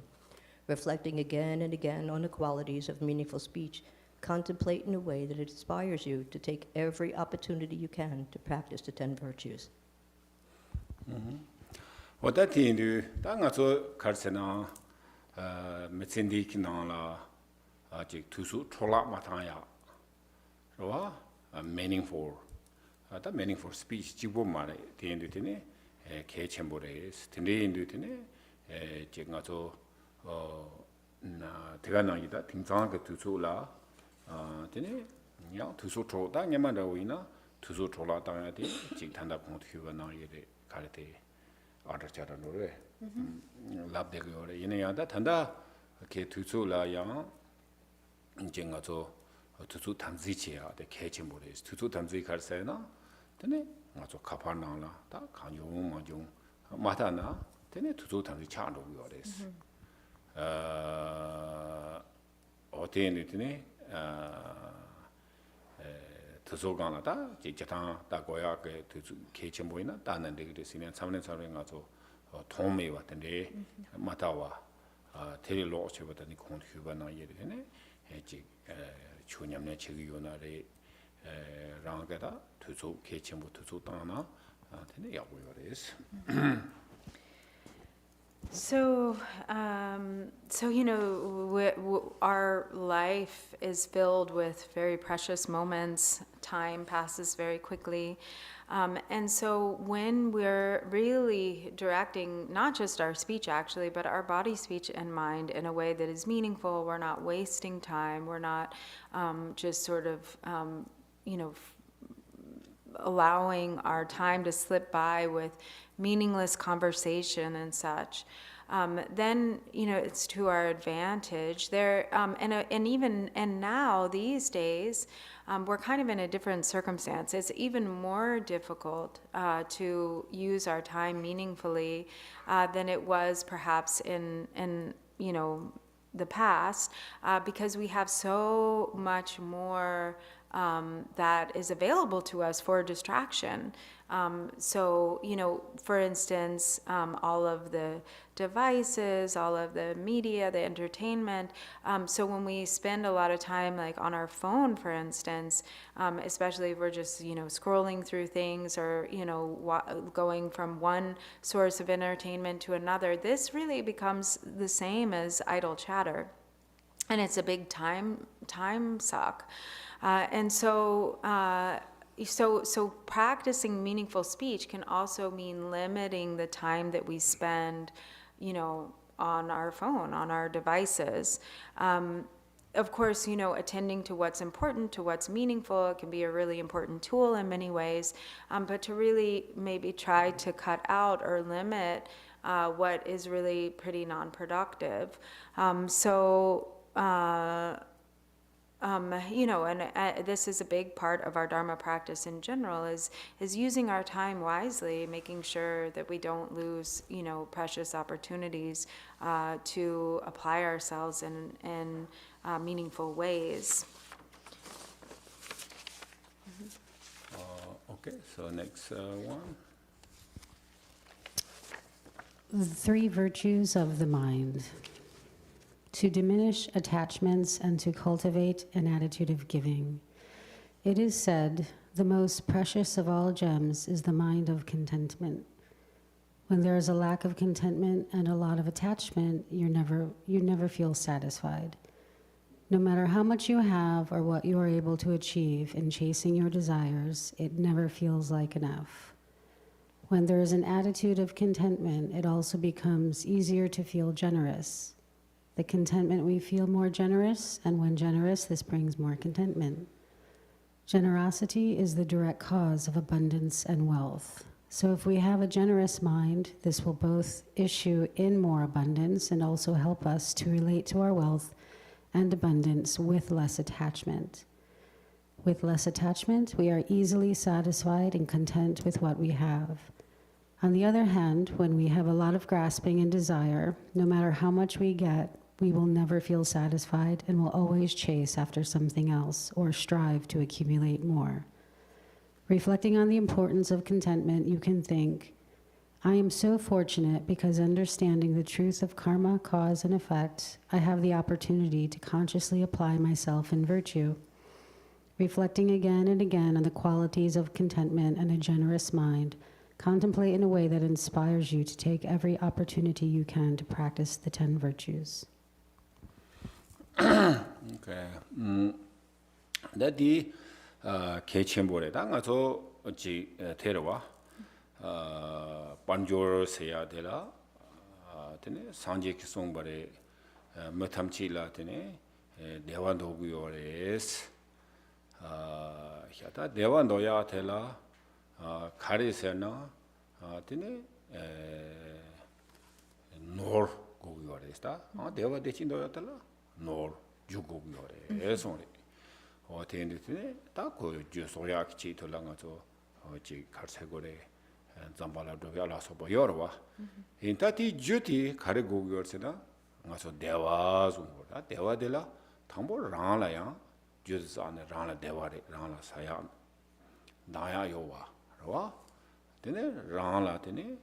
Reflecting again and again on the qualities of meaningful speech, contemplate in a way that it inspires you to take every opportunity you can to practice the 10 virtues.
Wadatindu, Tangazo Karsena, Metsindi Kinala, Tusu, Trola Mataya, Roa, meaningful. That meaningful speech, Jibumare, the Indutine, Kechembores, Tindi Indutine, Jingazo, Teganaida, Tinzanga Tusula, Tine, Tusu Trola, Yamada Wina, Tusu Trola Tangati, Jitanda Pontuana Karate. order chara no re lab de go re yin ya da tanda ke tu zu la yang jing ga zo tu zu tam zi chi ya de ke chen bo re tu zu tam zi kar sa na tene nga zo ka pa na la da kan yu ma jung ma ta na tene tu zu tam zi cha ro yo re 어때니 드네 도서관하다 제자타 다고야 그 개체 보이나 다는 데 그랬으면 3년 전에 가서 도움이 왔던데 마타와 테리로 오셔버더니 공휴바나 얘기네 해지 주념내 책이 요나래 랑가다 도서 개체부터 도서다나 되네 야고요 그래서
So, our life is filled with very precious moments. Time passes very quickly. And so when we're really directing not just our speech actually, but our body, speech, and mind in a way that is meaningful, we're not wasting time, we're not just sort of, allowing our time to slip by with meaningless conversation and such, then it's to our advantage. And now these days, we're kind of in a different circumstance. It's even more difficult to use our time meaningfully than it was perhaps in the past, because we have so much more that is available to us for distraction. So, for instance, all of the devices, all of the media, the entertainment. So when we spend a lot of time like on our phone, for instance, especially if we're just, scrolling through things or, going from one source of entertainment to another, this really becomes the same as idle chatter. And it's a big time suck. And so practicing meaningful speech can also mean limiting the time that we spend, on our phone, on our devices. Of course, attending to what's important, to what's meaningful, it can be a really important tool in many ways, but to really maybe try to cut out or limit what is really pretty non-productive. This is a big part of our Dharma practice in general, is using our time wisely, making sure that we don't lose, precious opportunities to apply ourselves in meaningful ways.
Okay, so next one.
The 3 virtues of the mind. To diminish attachments and to cultivate an attitude of giving. It is said, the most precious of all gems is the mind of contentment. When there is a lack of contentment and a lot of attachment, you never feel satisfied. No matter how much you have or what you are able to achieve in chasing your desires, it never feels like enough. When there is an attitude of contentment, it also becomes easier to feel generous. The contentment we feel more generous, and when generous, this brings more contentment. Generosity is the direct cause of abundance and wealth. So if we have a generous mind, this will both issue in more abundance and also help us to relate to our wealth and abundance with less attachment. With less attachment, we are easily satisfied and content with what we have. On the other hand, when we have a lot of grasping and desire, no matter how much we get, we will never feel satisfied and will always chase after something else or strive to accumulate more. Reflecting on the importance of contentment, you can think, I am so fortunate because understanding the truth of karma, cause, and effect, I have the opportunity to consciously apply myself in virtue. Reflecting again and again on the qualities of contentment and a generous mind, contemplate in a way that inspires you to take every opportunity you can to practice the 10 virtues.
Okay. That 개침보래 당가서 어찌 데려와 반조를 세야 되라 되네 상제 기송벌에 못함치라 되네 대완도구요레스 야다 대완도야 되라 가리세나 되네 nor 고기요래스다. 대화 대신도였더라. nor 주고기요래. 소리. 텐디네 딱고 주소야 기치 돌랑아서 지 갈세고래 잠발라도 야라서 보여와. 인타티 주티 가르고기요세나 가서 대화 좀 거다. 대화들라 당보 랑라야 주스 안에 랑라 대화래 랑라 사야 나야 요와. 와. 되네 랑라 되네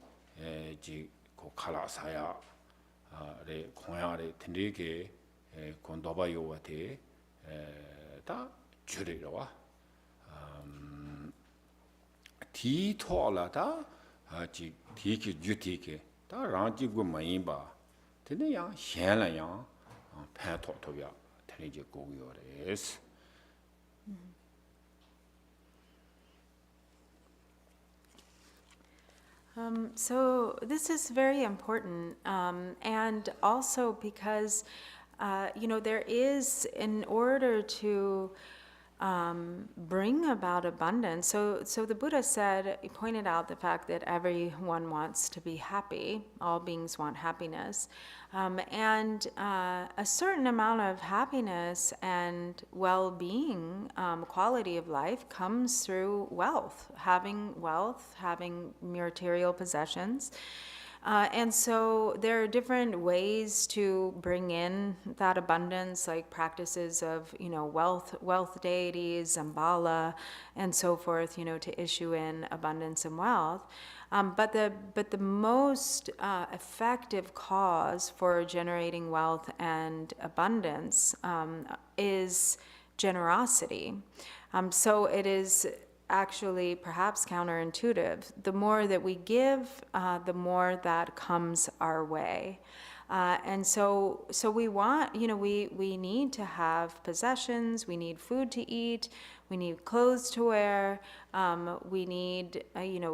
지 고칼라사야 레 공야레 틴리게 곤도바요와테 다 줄이러와 디토라다 지 디기 주티게 다 랑지고 마인바 되네야 현라야 패토토야 테리지 고요레스
So this is very important, and also because, there is, in order to bring about abundance. So the Buddha said, he pointed out the fact that everyone wants to be happy. All beings want happiness. And a certain amount of happiness and well-being, quality of life, comes through wealth, having material possessions. And so there are different ways to bring in that abundance, like practices of, wealth deities, Zambala, and so forth, to issue in abundance and wealth. But the most effective cause for generating wealth and abundance is generosity. So it is actually perhaps counterintuitive. The more that we give, the more that comes our way. And so we want, we need to have possessions, we need food to eat, we need clothes to wear, we need,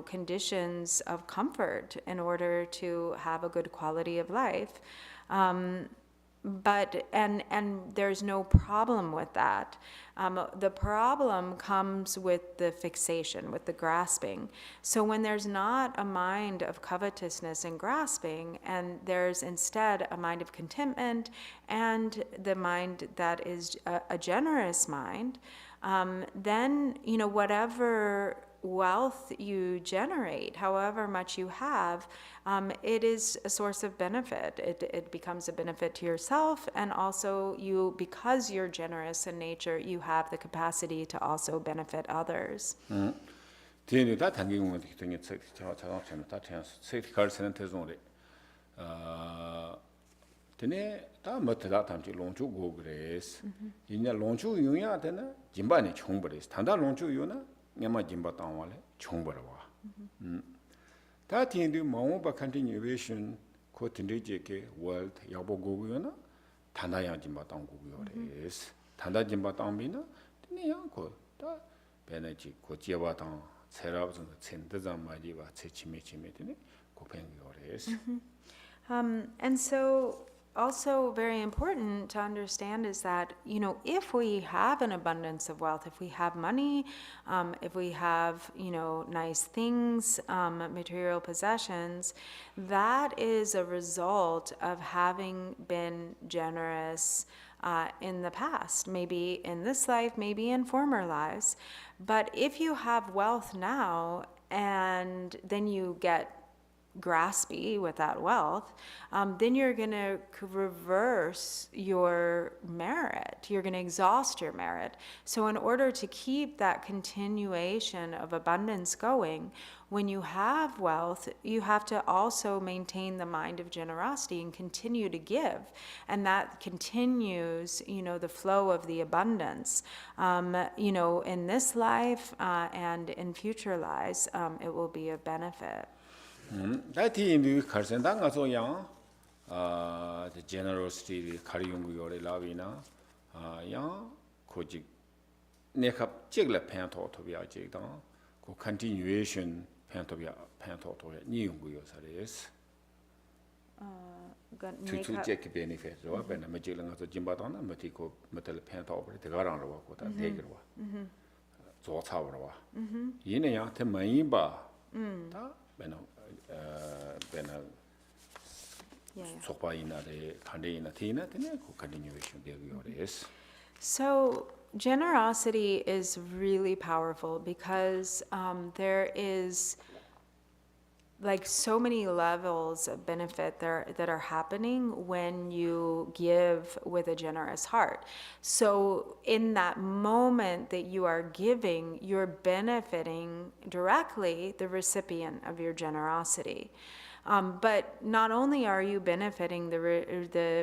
conditions of comfort in order to have a good quality of life. But there's no problem with that. The problem comes with the fixation, with the grasping. So when there's not a mind of covetousness and grasping, and there's instead a mind of contentment and the mind that is a generous mind, then, whatever wealth you generate, however much you have, it is a source of benefit. It becomes a benefit to yourself, and also because you're generous in nature, you have the capacity to also benefit others.
Tiene da tangi ngwa tiene cha ta tiene safety car center zone tiene da matda tamji longchu go gres inya longchu yunya tena jimba ne chongbres tanda longchu yuna nyama jimba tangwale chongbarwa ta tiene mawo ba continuation ko tiene jeke world yabo go yuna tanda yang jimba tang go yores tanda jimba tangbina tiene yang ko da beneji ko jiwa tang
And so also very important to understand is that, if we have an abundance of wealth, if we have money, if we have, nice things, material possessions, that is a result of having been generous in the past, maybe in this life, maybe in former lives. But if you have wealth now and then you get graspy with that wealth, then you're going to reverse your merit. You're going to exhaust your merit. So in order to keep that continuation of abundance going, when you have wealth, you have to also maintain the mind of generosity and continue to give. And that continues, the flow of the abundance. In this life and in future lives, it will be of benefit.
Dati indu karsenda ngaso yang the generosity kariyungu yore lawina yang koji nekap jigla pento to bia jigda ko continuation pento to ni yungu yo sares to jek benefit ro ben ma jigla ngaso jimba dona mati ko metal pento over de garang ro ko ta tegro zo cha ro wa yin yang te mai ba ta ben 속바이나데 간데이나 티나 되네 그 continuation 되고요.
So generosity is really powerful because there is like so many levels of benefit there that are happening when you give with a generous heart. So in that moment that you are giving, you're benefiting directly the recipient of your generosity. But not only are you benefiting the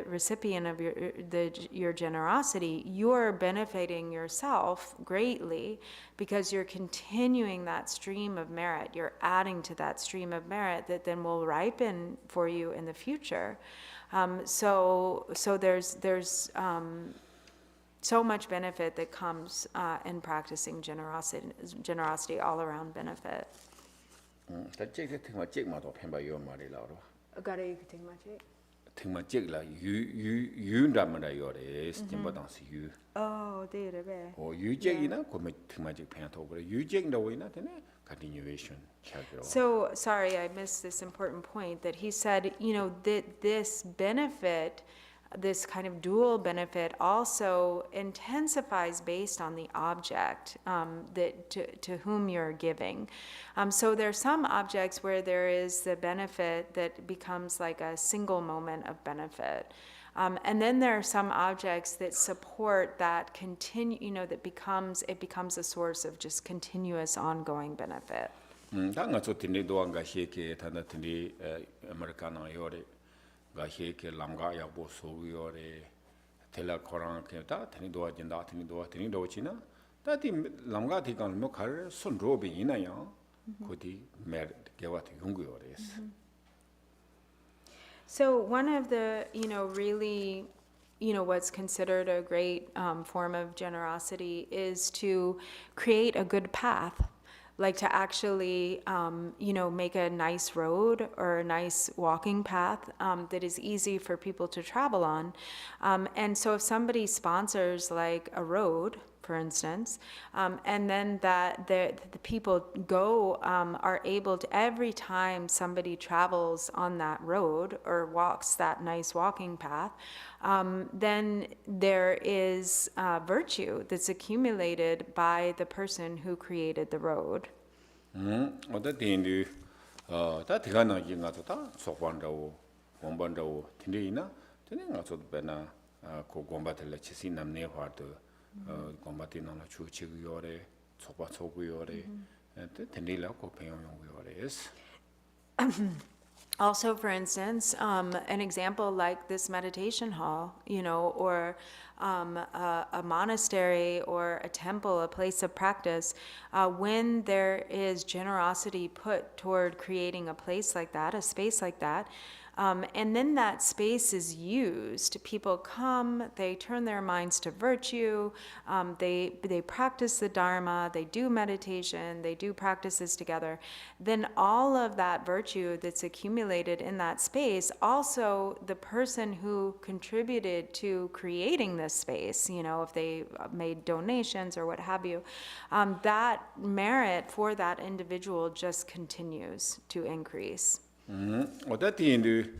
recipient of your generosity, you're benefiting yourself greatly because you're continuing that stream of merit. You're adding to that stream of merit that then will ripen for you in the future. So there's so much benefit that comes in practicing generosity, all around benefit.
다 찍게 등마 찍마도 펜바요 말이라로.
Gotta take my check.
등마 찍라 유유유라마라 요래 스팀바당스 유.
네.
유잭이나 고메 등마 찍 펜토 그래 유잭도 오이나 되네 continuation 차기로.
So sorry, I missed this important point that he said, you know, that this benefit, this kind of dual benefit also intensifies based on the object that to whom you're giving. So there's some objects where there is the benefit that becomes like a single moment of benefit. And then there are some objects that support that that becomes a source of just continuous ongoing benefit.
당가 좋든지 도안가 시에게 단다 든지 아메리카나 요래 가시에게 람가 야보 소요래 텔라 코랑 케다 드니 도와진다 드니 도치나 다디 람가 디간 뭐갈 손로비 이나요 고디 메 개와트 용구요레스.
So one of the, really, what's considered a great form of generosity is to create a good path, like to actually, make a nice road or a nice walking path that is easy for people to travel on. And so if somebody sponsors like a road, for instance, and then that the people are able to, every time somebody travels on that road or walks that nice walking path, then there is virtue that's accumulated by the person who created the road.
어디인데 다 대가나기 가서다 속반다고 공반다고 tindeina tene 가서 배나 고 공바텔레 치시 남네 화도 공바티나라 추치고요래 속바속고요래 tindeila 고 배용용고요래스.
Also, for instance, an example like this meditation hall, or a monastery or a temple, a place of practice, when there is generosity put toward creating a place like that, a space like that, and then that space is used, people come, they turn their minds to virtue, they practice the Dharma, they do meditation, they do practices together, then all of that virtue that's accumulated in that space, also the person who contributed to creating this space, if they made donations or what have you, that merit for that individual just continues to increase.
어디인데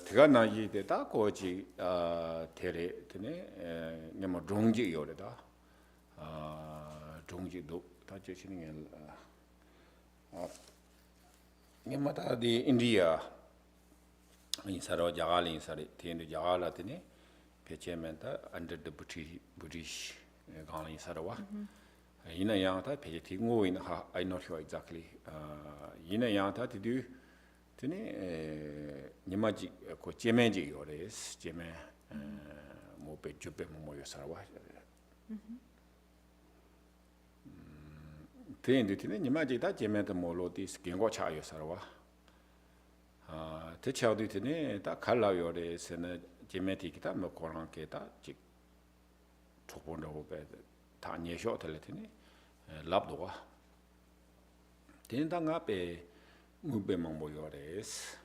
대가나기 되다 고지 테레 되네 뭐 종지 요래다 종지도 다 제시는 게 냐마다디 인디아 인사로 자갈이 인사리 티엔도 자갈라 되네 베체멘다 under the British 강리 인사로와 이나 양타 베티 고인 I not sure exactly 이나 양타 디두 tene nimaji ko jemeji yores jeme mo be jupe mo yo sarwa tene nimaji da jeme da mo lo dis gengo cha yo sarwa te chao tene da kala yores ne jeme ti kita mo koran ke da ji chopon do be ta nye sho tele tene lab do wa tene da nga be ngube mangboyores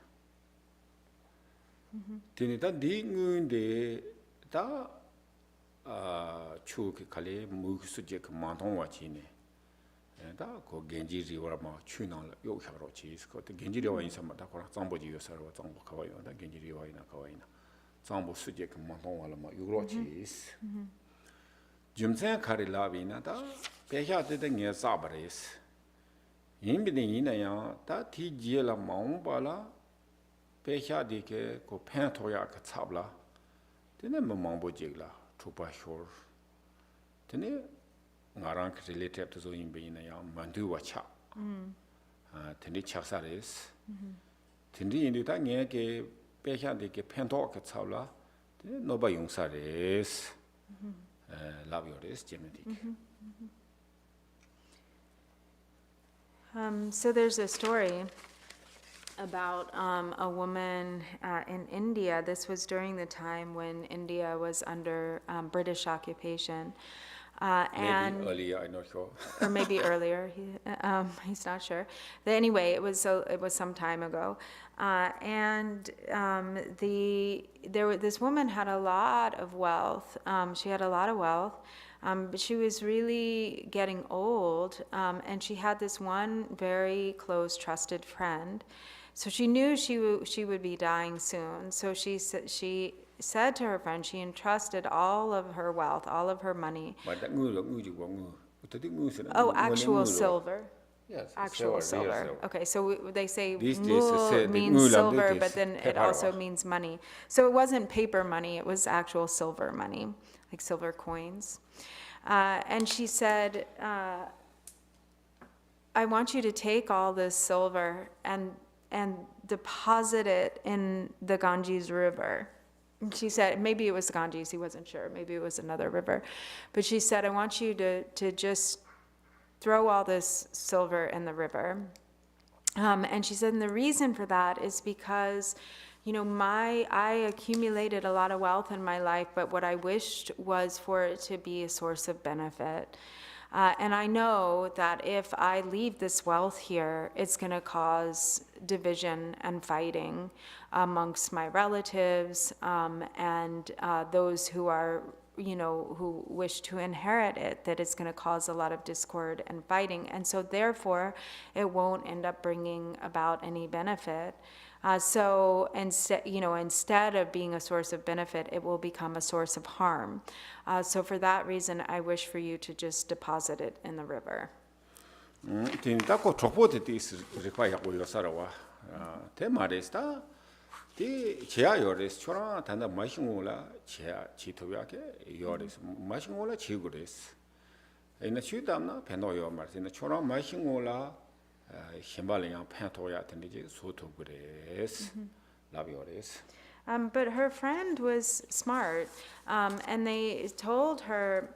tinita dingunde ta chuke kale mugsuje ka mantong wachine 다 그 genji river 마 추낭 요샤로치 그 genji river 인사마 다 거라 장보지 요사로 장보 가와요 다 genji river이나 가와이나 장보 수제 그 몽동와라 마 요로치 짐세 카리라비나 다 배샤데데 게 사바레스 인비딩이나야 다 티지엘라 마옹발라 배샤디게 그 팬토야 그 차블라 되네 몽보지글라 투바쇼 되네 ngaran related to so inbina mandu wacha tendi chaksares tendi indi ta nge ke pesha de ke phento ke chawla no ba yongsares love yours genetic
So there's a story about a woman in India. This was during the time when India was under British occupation. And
maybe earlier, I'm not sure.
or maybe earlier, he's not sure. But anyway, it was some time ago, this woman had a lot of wealth. She had a lot of wealth, but she was really getting old, and she had this one very close, trusted friend. So she knew she would be dying soon. So she said to her friend, she entrusted all of her wealth, all of her money. Oh, actual silver.
Yes,
Actual silver. Okay, so they say
These days they say
means silver,
this
but then it
paper
also
wa.
means money. So it wasn't paper money, it was actual silver money, like silver coins. And she said, I want you to take all this silver and deposit it in the Ganges River. And she said, maybe it was the Ganges, he wasn't sure, maybe it was another river. But she said, I want you to just throw all this silver in the river. And she said, and the reason for that is because, I accumulated a lot of wealth in my life, but what I wished was for it to be a source of benefit. And I know that if I leave this wealth here, it's going to cause division and fighting amongst my relatives and those who are, who wish to inherit it, that it's going to cause a lot of discord and fighting. And so therefore, it won't end up bringing about any benefit. So instead of being a source of benefit, it will become a source of harm. So for that reason, I wish for you to just deposit it in the river. But her friend was smart, and they told her,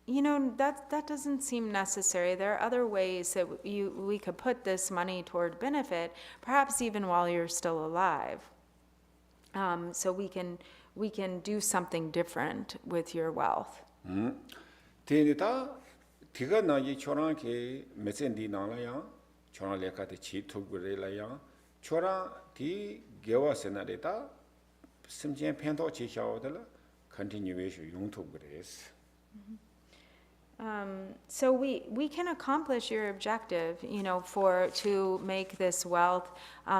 that doesn't seem necessary. There are other ways that we could put this money toward benefit, perhaps even while you're still alive. So we can do something different with your wealth.
Tiga na yi chora ke mesendi na la ya chora leka te chi thu gure la ya chora ti gewa senareta simjen pento chi xiao de la continuation yung thu gure.
So we can accomplish your objective, to make this wealth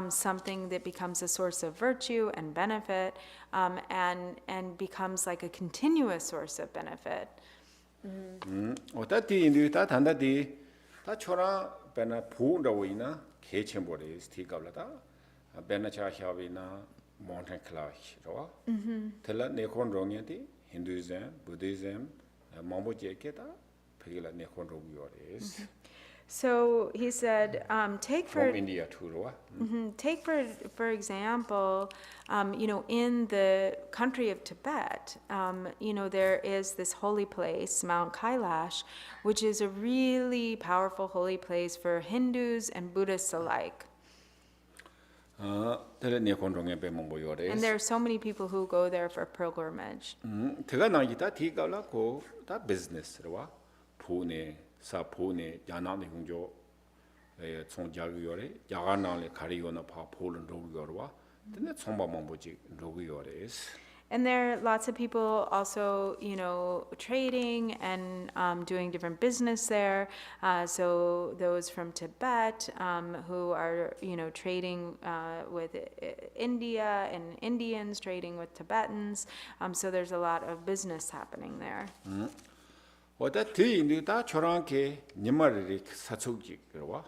something that becomes a source of virtue and benefit, and becomes like a continuous source of benefit.
Otati indi ta thanda di ta chora bena phu ndawina kechen bore sti kabla ta bena cha xawina mountain clash ro tela ne khon rong yati Hinduism Buddhism mambo je ke ta phigila ne khon rong yores.
So he said, take for
from India too,
take for example, in the country of Tibet, there is this holy place, Mount Kailash, which is a really powerful holy place for Hindus and Buddhists alike. And there are so many people who go there for pilgrimage.
business, sa pone yana ne hungjo chong jagu yore yaga na le khari yona pha phol ndo yorwa tene chomba mambo ji ndo yores.
And there are lots of people also, trading and doing different business there. So those from Tibet who are, trading with India, and Indians trading with Tibetans. So there's a lot of business happening there.
어다 뒤인데다 저랑게 니마리 사축지 그러와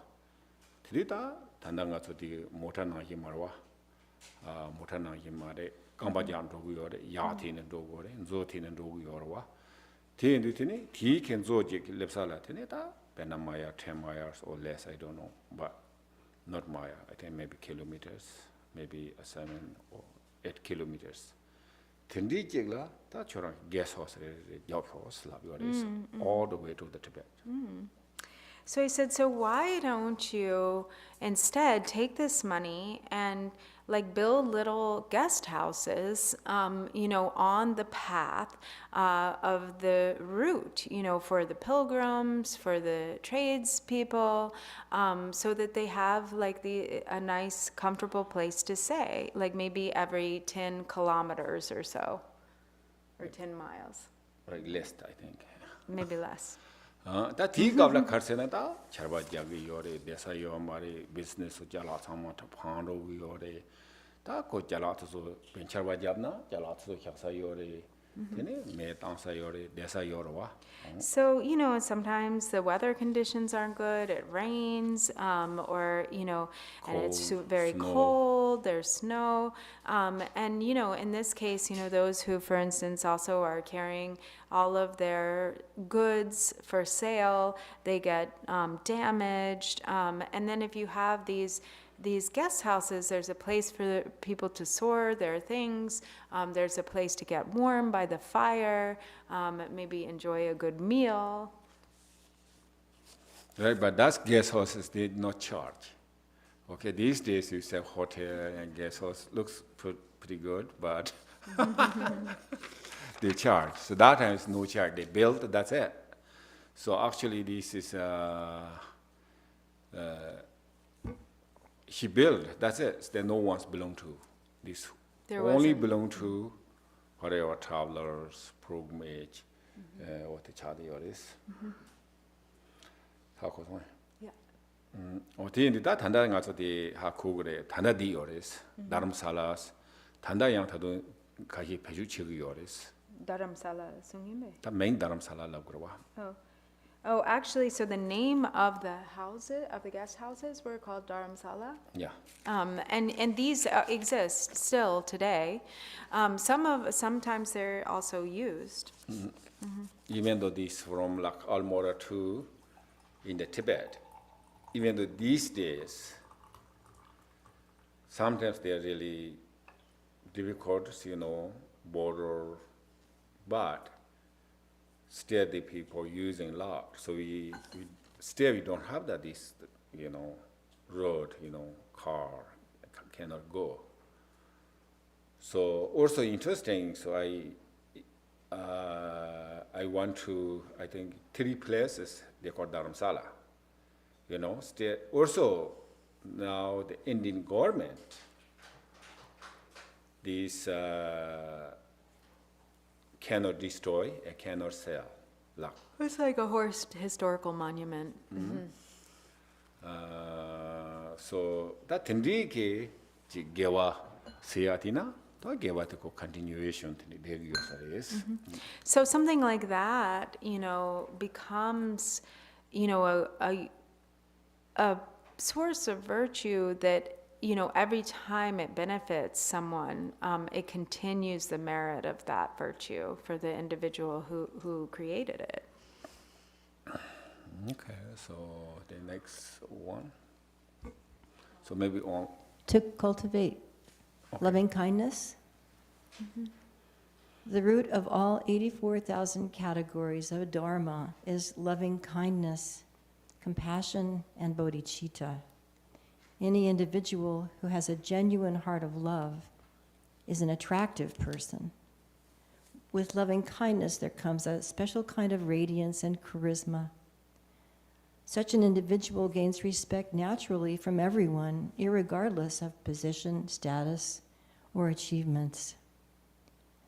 드리다 단단가서 뒤 못하나기 말와 못하나기 말에 강바지안 도구요래 야티는 도구래 조티는 도구요와 뒤인데니 뒤캔 조지 lep살라테네다 베나마야 10 miles or less I don't know but not mile I think maybe kilometers maybe 7 or 8 kilometers Tindijigla, that's your guest house, all the way to the Tibet.
So he said, so why don't you instead take this money and build little guest houses, on the path of the route, for the pilgrims, for the tradespeople, so that they have a nice, comfortable place to stay, maybe every 10 kilometers or so, or 10 miles.
Less, I think.
Maybe less.
다 뒤갑라 가르세나다 잘바지하기 요래 대사요 말이 비즈니스 잘라 상마타 판로 요래 다 고잘라서 벤처바지압나 잘라서 샤사 요래 되네 매 땅사 요래 대사 요러와
So, sometimes the weather conditions aren't good, it rains, or, and it's very cold, there's snow. And, in this case, those who, for instance, also are carrying all of their goods for sale, they get damaged. And then if you have these guest houses, there's a place for people to store their things. There's a place to get warm by the fire, maybe enjoy a good meal.
Right, but that's guest houses they did not charge. Okay, these days you say hotel and guest house looks pretty good, but they charge. So that time is no charge. They built, that's it. So actually this is he built, that's it. There no one's belong to. This only belong to whatever travelers, pilgrimage, what the charity is. How could one?
Yeah.
어디인데 다 단단한 가서디 하쿠그래 단다디 요레스 다름살라스 단다양 타도 가히 배주 지역이 요레스
Dharamsala Sungime.
다 메인 다름살라라고 그러와.
Oh, actually, so the name of the houses, of the guest houses, were called Dharamsala.
Yeah.
And these exist still today. Sometimes they're also used.
Even though this from like Almora to in the Tibet, even though these days sometimes they're really difficult, border, but still the people using a lot. So we don't have that this road, car cannot go. So also interesting. So I went to I think 3 places they call Dharamsala. Still also now the Indian government this cannot destroy and cannot sell.
It's like a historical monument.
So that tindiki gewa seatina to gewa to continuation is.
So something like that, becomes, a source of virtue that, every time it benefits someone, it continues the merit of that virtue for the individual who created it.
Okay, so the next one. So maybe on.
To cultivate loving kindness. The root of all 84,000 categories of Dharma is loving kindness, compassion, and bodhicitta. Any individual who has a genuine heart of love is an attractive person. With loving kindness, there comes a special kind of radiance and charisma. Such an individual gains respect naturally from everyone, irregardless of position, status, or achievements.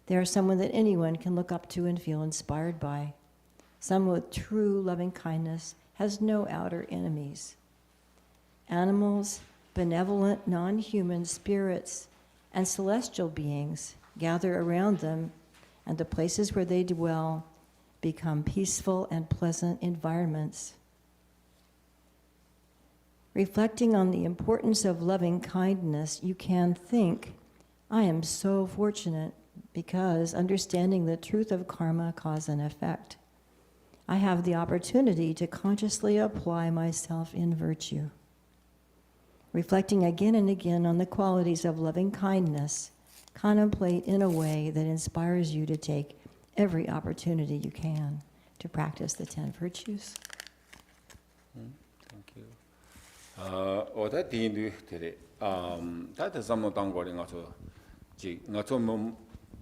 They are someone that anyone can look up to and feel inspired by. Someone with true loving kindness has no outer enemies. Animals, benevolent, non-human spirits, and celestial beings gather around them, and the places where they dwell become peaceful and pleasant environments. Reflecting on the importance of loving kindness, you can think, I am so fortunate because understanding the truth of karma, cause, and effect, I have the opportunity to consciously apply myself in virtue. Reflecting again and again on the qualities of loving kindness, contemplate in a way that inspires you to take every opportunity you can to practice the 10 virtues.
Thank you. Oda dindu tere, tata samo tangori ngaso, ji ngaso mom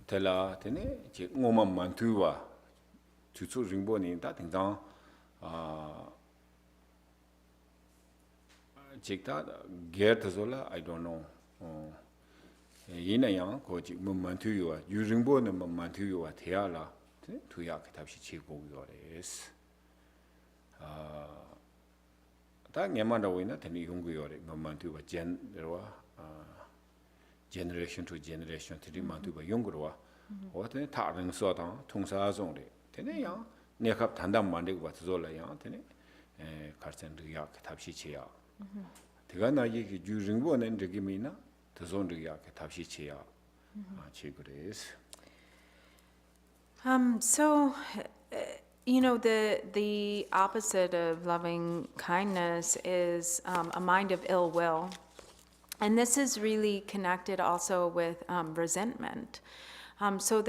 tela tene, ji ngoma mantuwa, tutsu ringbo ni ta tingzang, jikta ger tazola, I don't know. Yina yang ko ji mom mantuwa, yu ringbo ne mom mantuwa thea la, tuya kitabshi chigo yores. 다 냠만다 오이나 테니 용구요레 만만투바 generation to generation tiri 만투바 용구로와 어때 다른 소다 통사종레 테네야 내가 단단 만들고 봐서라야 테네 갈센드야 탑시치야 제가 나 얘기 주ring보는 저기미나 더존드야 탑시치야 치그레스
So, you know, the opposite of loving kindness is a mind of ill will. And this is really connected also with resentment. So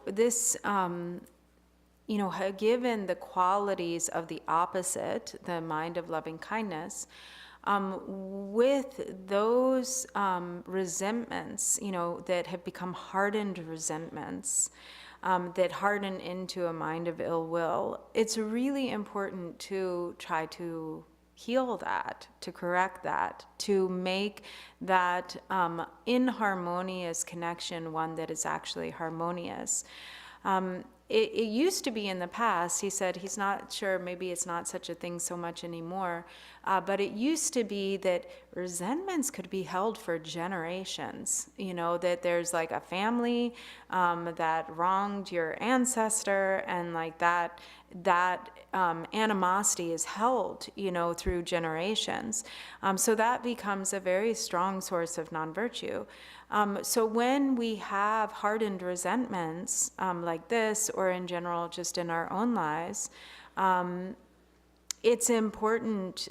this, you know, given the qualities of the opposite, the mind of loving kindness, with those resentments, you know, that have become hardened resentments, that harden into a mind of ill will, it's really important to try to heal that, to correct that, to make that inharmonious connection one that is actually harmonious. It used to be in the past, he said he's not sure, maybe it's not such a thing so much anymore, but it used to be that resentments could be held for generations, you know, that there's like a family that wronged your ancestor, and like that animosity is held, you know, through generations. So that becomes a very strong source of non-virtue. So when we have hardened resentments like this, or in general just in our own lives, it's important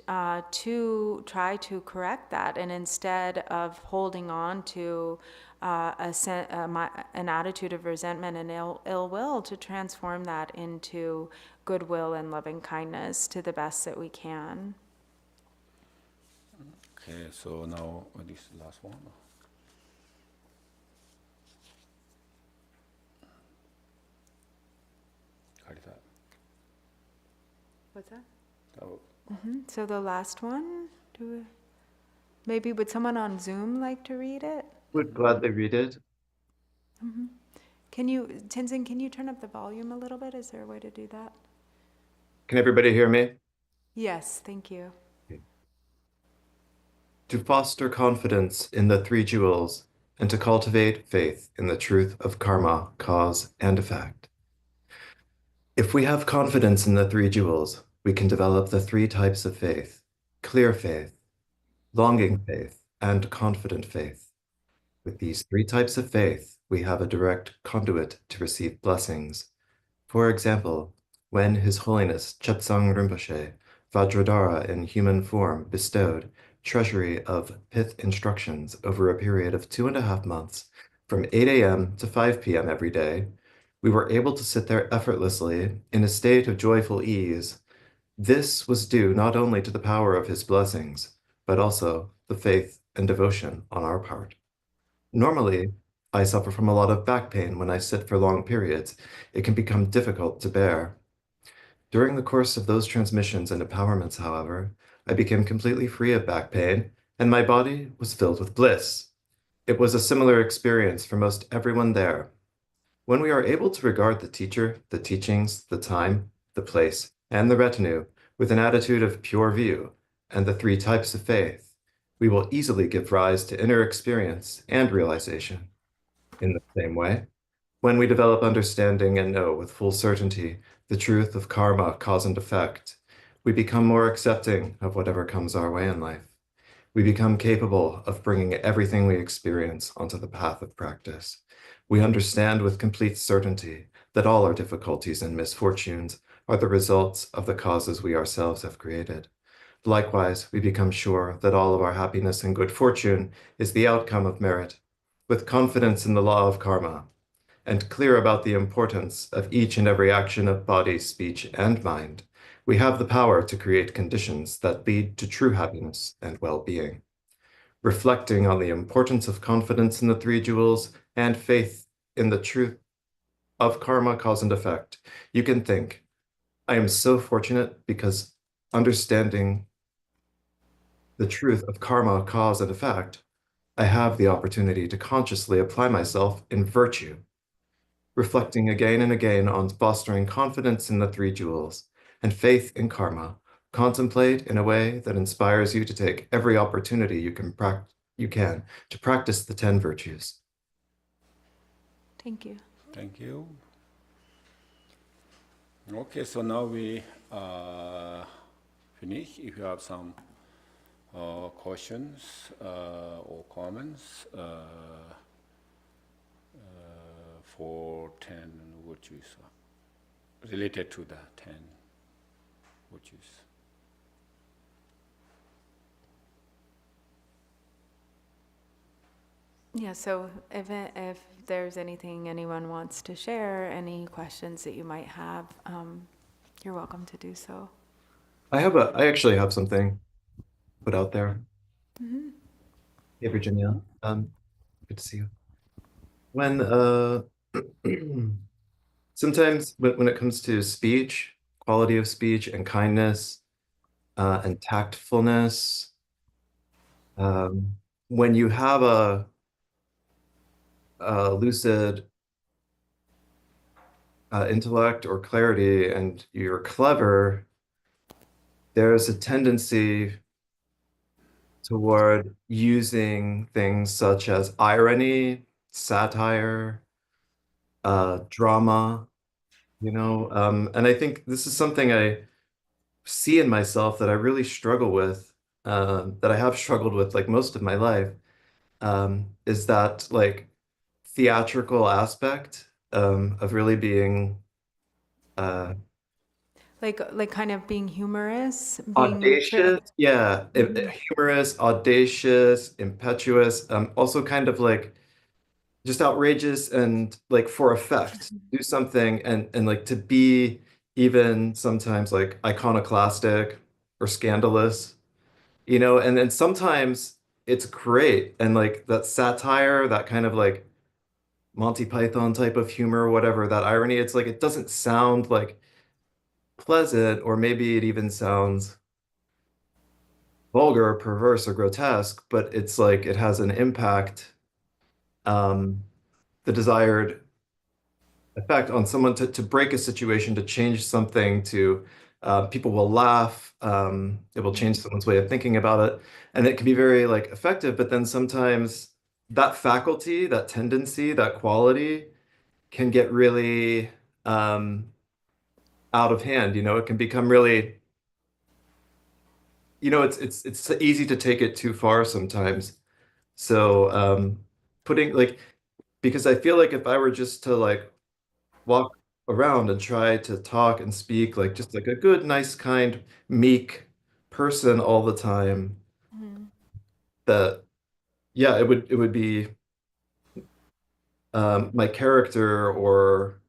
to try to correct that, and instead of holding on to an attitude of resentment and ill will, to transform that into goodwill and loving kindness to the best that we can.
Okay, so now this last one.
What's that?
Oh.
So the last one, maybe would someone on Zoom like to read it?
Would gladly read it.
Can you, Tenzin, can you turn up the volume a little bit? Is there a way to do that?
Can everybody hear me?
Yes, thank you.
To foster confidence in the three jewels and to cultivate faith in the truth of karma, cause, and effect. If we have confidence in the three jewels, we can develop the three types of faith: clear faith, longing faith, and confident faith. With these three types of faith, we have a direct conduit to receive blessings. For example, when His Holiness Chetsang Rinpoche, Vajradhara in human form, bestowed treasury of pith instructions over a period of 2.5 months, from 8 a.m. to 5 p.m. every day, we were able to sit there effortlessly in a state of joyful ease. This was due not only to the power of his blessings, but also the faith and devotion on our part. Normally, I suffer from a lot of back pain when I sit for long periods. It can become difficult to bear. During the course of those transmissions and empowerments, however, I became completely free of back pain, and my body was filled with bliss. It was a similar experience for most everyone there. When we are able to regard the teacher, the teachings, the time, the place, and the retinue with an attitude of pure view and the three types of faith, we will easily give rise to inner experience and realization. In the same way, when we develop understanding and know with full certainty the truth of karma, cause and effect, we become more accepting of whatever comes our way in life. We become capable of bringing everything we experience onto the path of practice. We understand with complete certainty that all our difficulties and misfortunes are the results of the causes we ourselves have created. Likewise, we become sure that all of our happiness and good fortune is the outcome of merit. With confidence in the law of karma, and clear about the importance of each and every action of body, speech, and mind, we have the power to create conditions that lead to true happiness and well-being. Reflecting on the importance of confidence in the three jewels and faith in the truth of karma, cause, and effect, you can think, I am so fortunate because understanding the truth of karma, cause, and effect, I have the opportunity to consciously apply myself in virtue. Reflecting again and again on fostering confidence in the three jewels and faith in karma, contemplate in a way that inspires you to take every opportunity you can to practice the 10 virtues.
Thank you.
Thank you. Okay, so now we finish. If you have some questions or comments for 10 virtues related to the 10 virtues.
Yeah, so if there's anything anyone wants to share, any questions that you might have, you're welcome to do so.
I actually have something put out there.
Mm-hmm.
Hey, Virginia. Good to see you. When sometimes when it comes to speech, quality of speech and kindness and tactfulness, when you have a lucid intellect or clarity and you're clever, there's a tendency toward using things such as irony, satire, drama, and I think this is something I see in myself that I really struggle with, that I have struggled with like most of my life, is that like theatrical aspect of really being
like kind of being humorous,
audacious, yeah, humorous, audacious, impetuous, also kind of like just outrageous and like for effect, do something and like to be even sometimes like iconoclastic or scandalous, and then sometimes it's great and like that satire, that kind of like Monty Python type of humor or whatever, that irony, it's like it doesn't sound like pleasant, or maybe it even sounds vulgar, perverse, or grotesque, but it's like it has an impact, the desired effect on someone to break a situation, to change something, to people will laugh, it will change someone's way of thinking about it, and it can be very like effective, but then sometimes that faculty, that tendency, that quality can get really out of hand, it can become really, it's easy to take it too far sometimes. So putting like, because I feel like if I were just to like walk around and try to talk and speak like just like a good, nice, kind, meek person all the time, that yeah, it would be my character or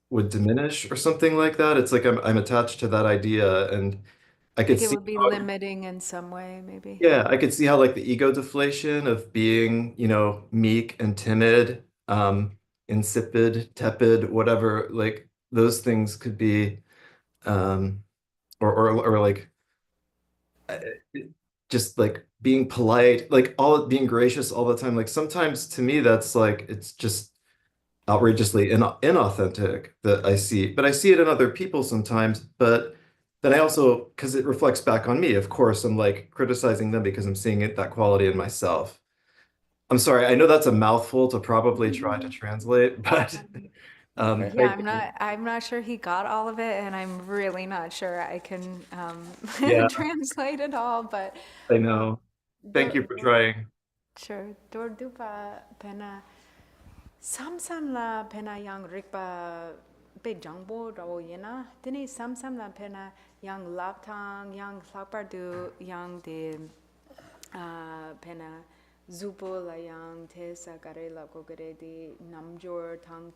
would diminish or something like that. It's like I'm attached to that idea, and I could
Like it
see
would be
how,
limiting in some way, maybe.
yeah, I could see how like the ego deflation of being, meek and timid, insipid, tepid, whatever, like those things could be, or like uh, just like being polite, like all being gracious all the time. Like sometimes to me that's like it's just outrageously inauthentic that I see, but I see it in other people sometimes. But then I also, because it reflects back on me, of course, I'm like criticizing them because I'm seeing that quality in myself. I'm sorry, I know that's a mouthful to probably try to translate, but
Yeah, I'm not sure he got all of it, and I'm really not sure I can
yeah,
translate it all, but
I know. Thank you for trying.
sure. Dordupa pena samsam pena yang rikpa pe jangbo rawo yena. Dini samsam pena yang laptang yang lakpardu yang de pena zupo la yang tesa kare la ko kare di namjor tang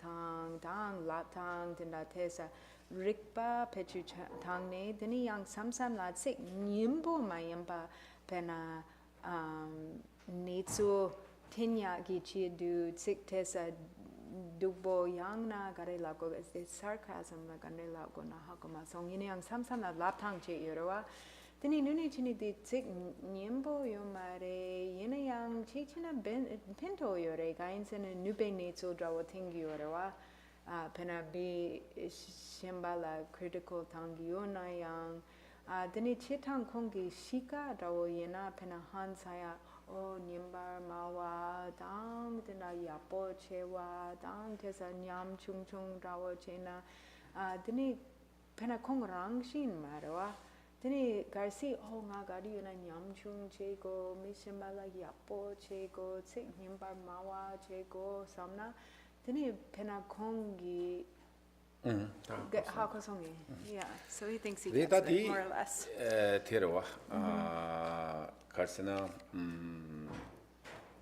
laptang tinda tesa rikpa pechu tang ne dini yang samsam la sik nyimbo mayamba pena Nitsu tinya gi chi du sik tesa dubo yang na kare la ko is sarcasm la kare la ko na hakoma song yin yang samsam la laptang che yorwa Tini nuni chini di tsik nyembo yo mare yena yang chi china pinto yore gain sene nupe netso drawo tingi yore wa pena bi shimbala critical tangi yo na yang tini chitang kongi shika drawo yena pena hansaya o nyembar mawa dang tina yapo chewa dang tesa nyam chung chung drawo chena tini pena kong rang shin mare wa Tini garsi oh nga gari yuna nyamchung chego mishimala yapo chego tsik nyimbar mawa chego samna tini pena kongi hakosongi yeah so he thinks he gets it more or less
테러와 가르스나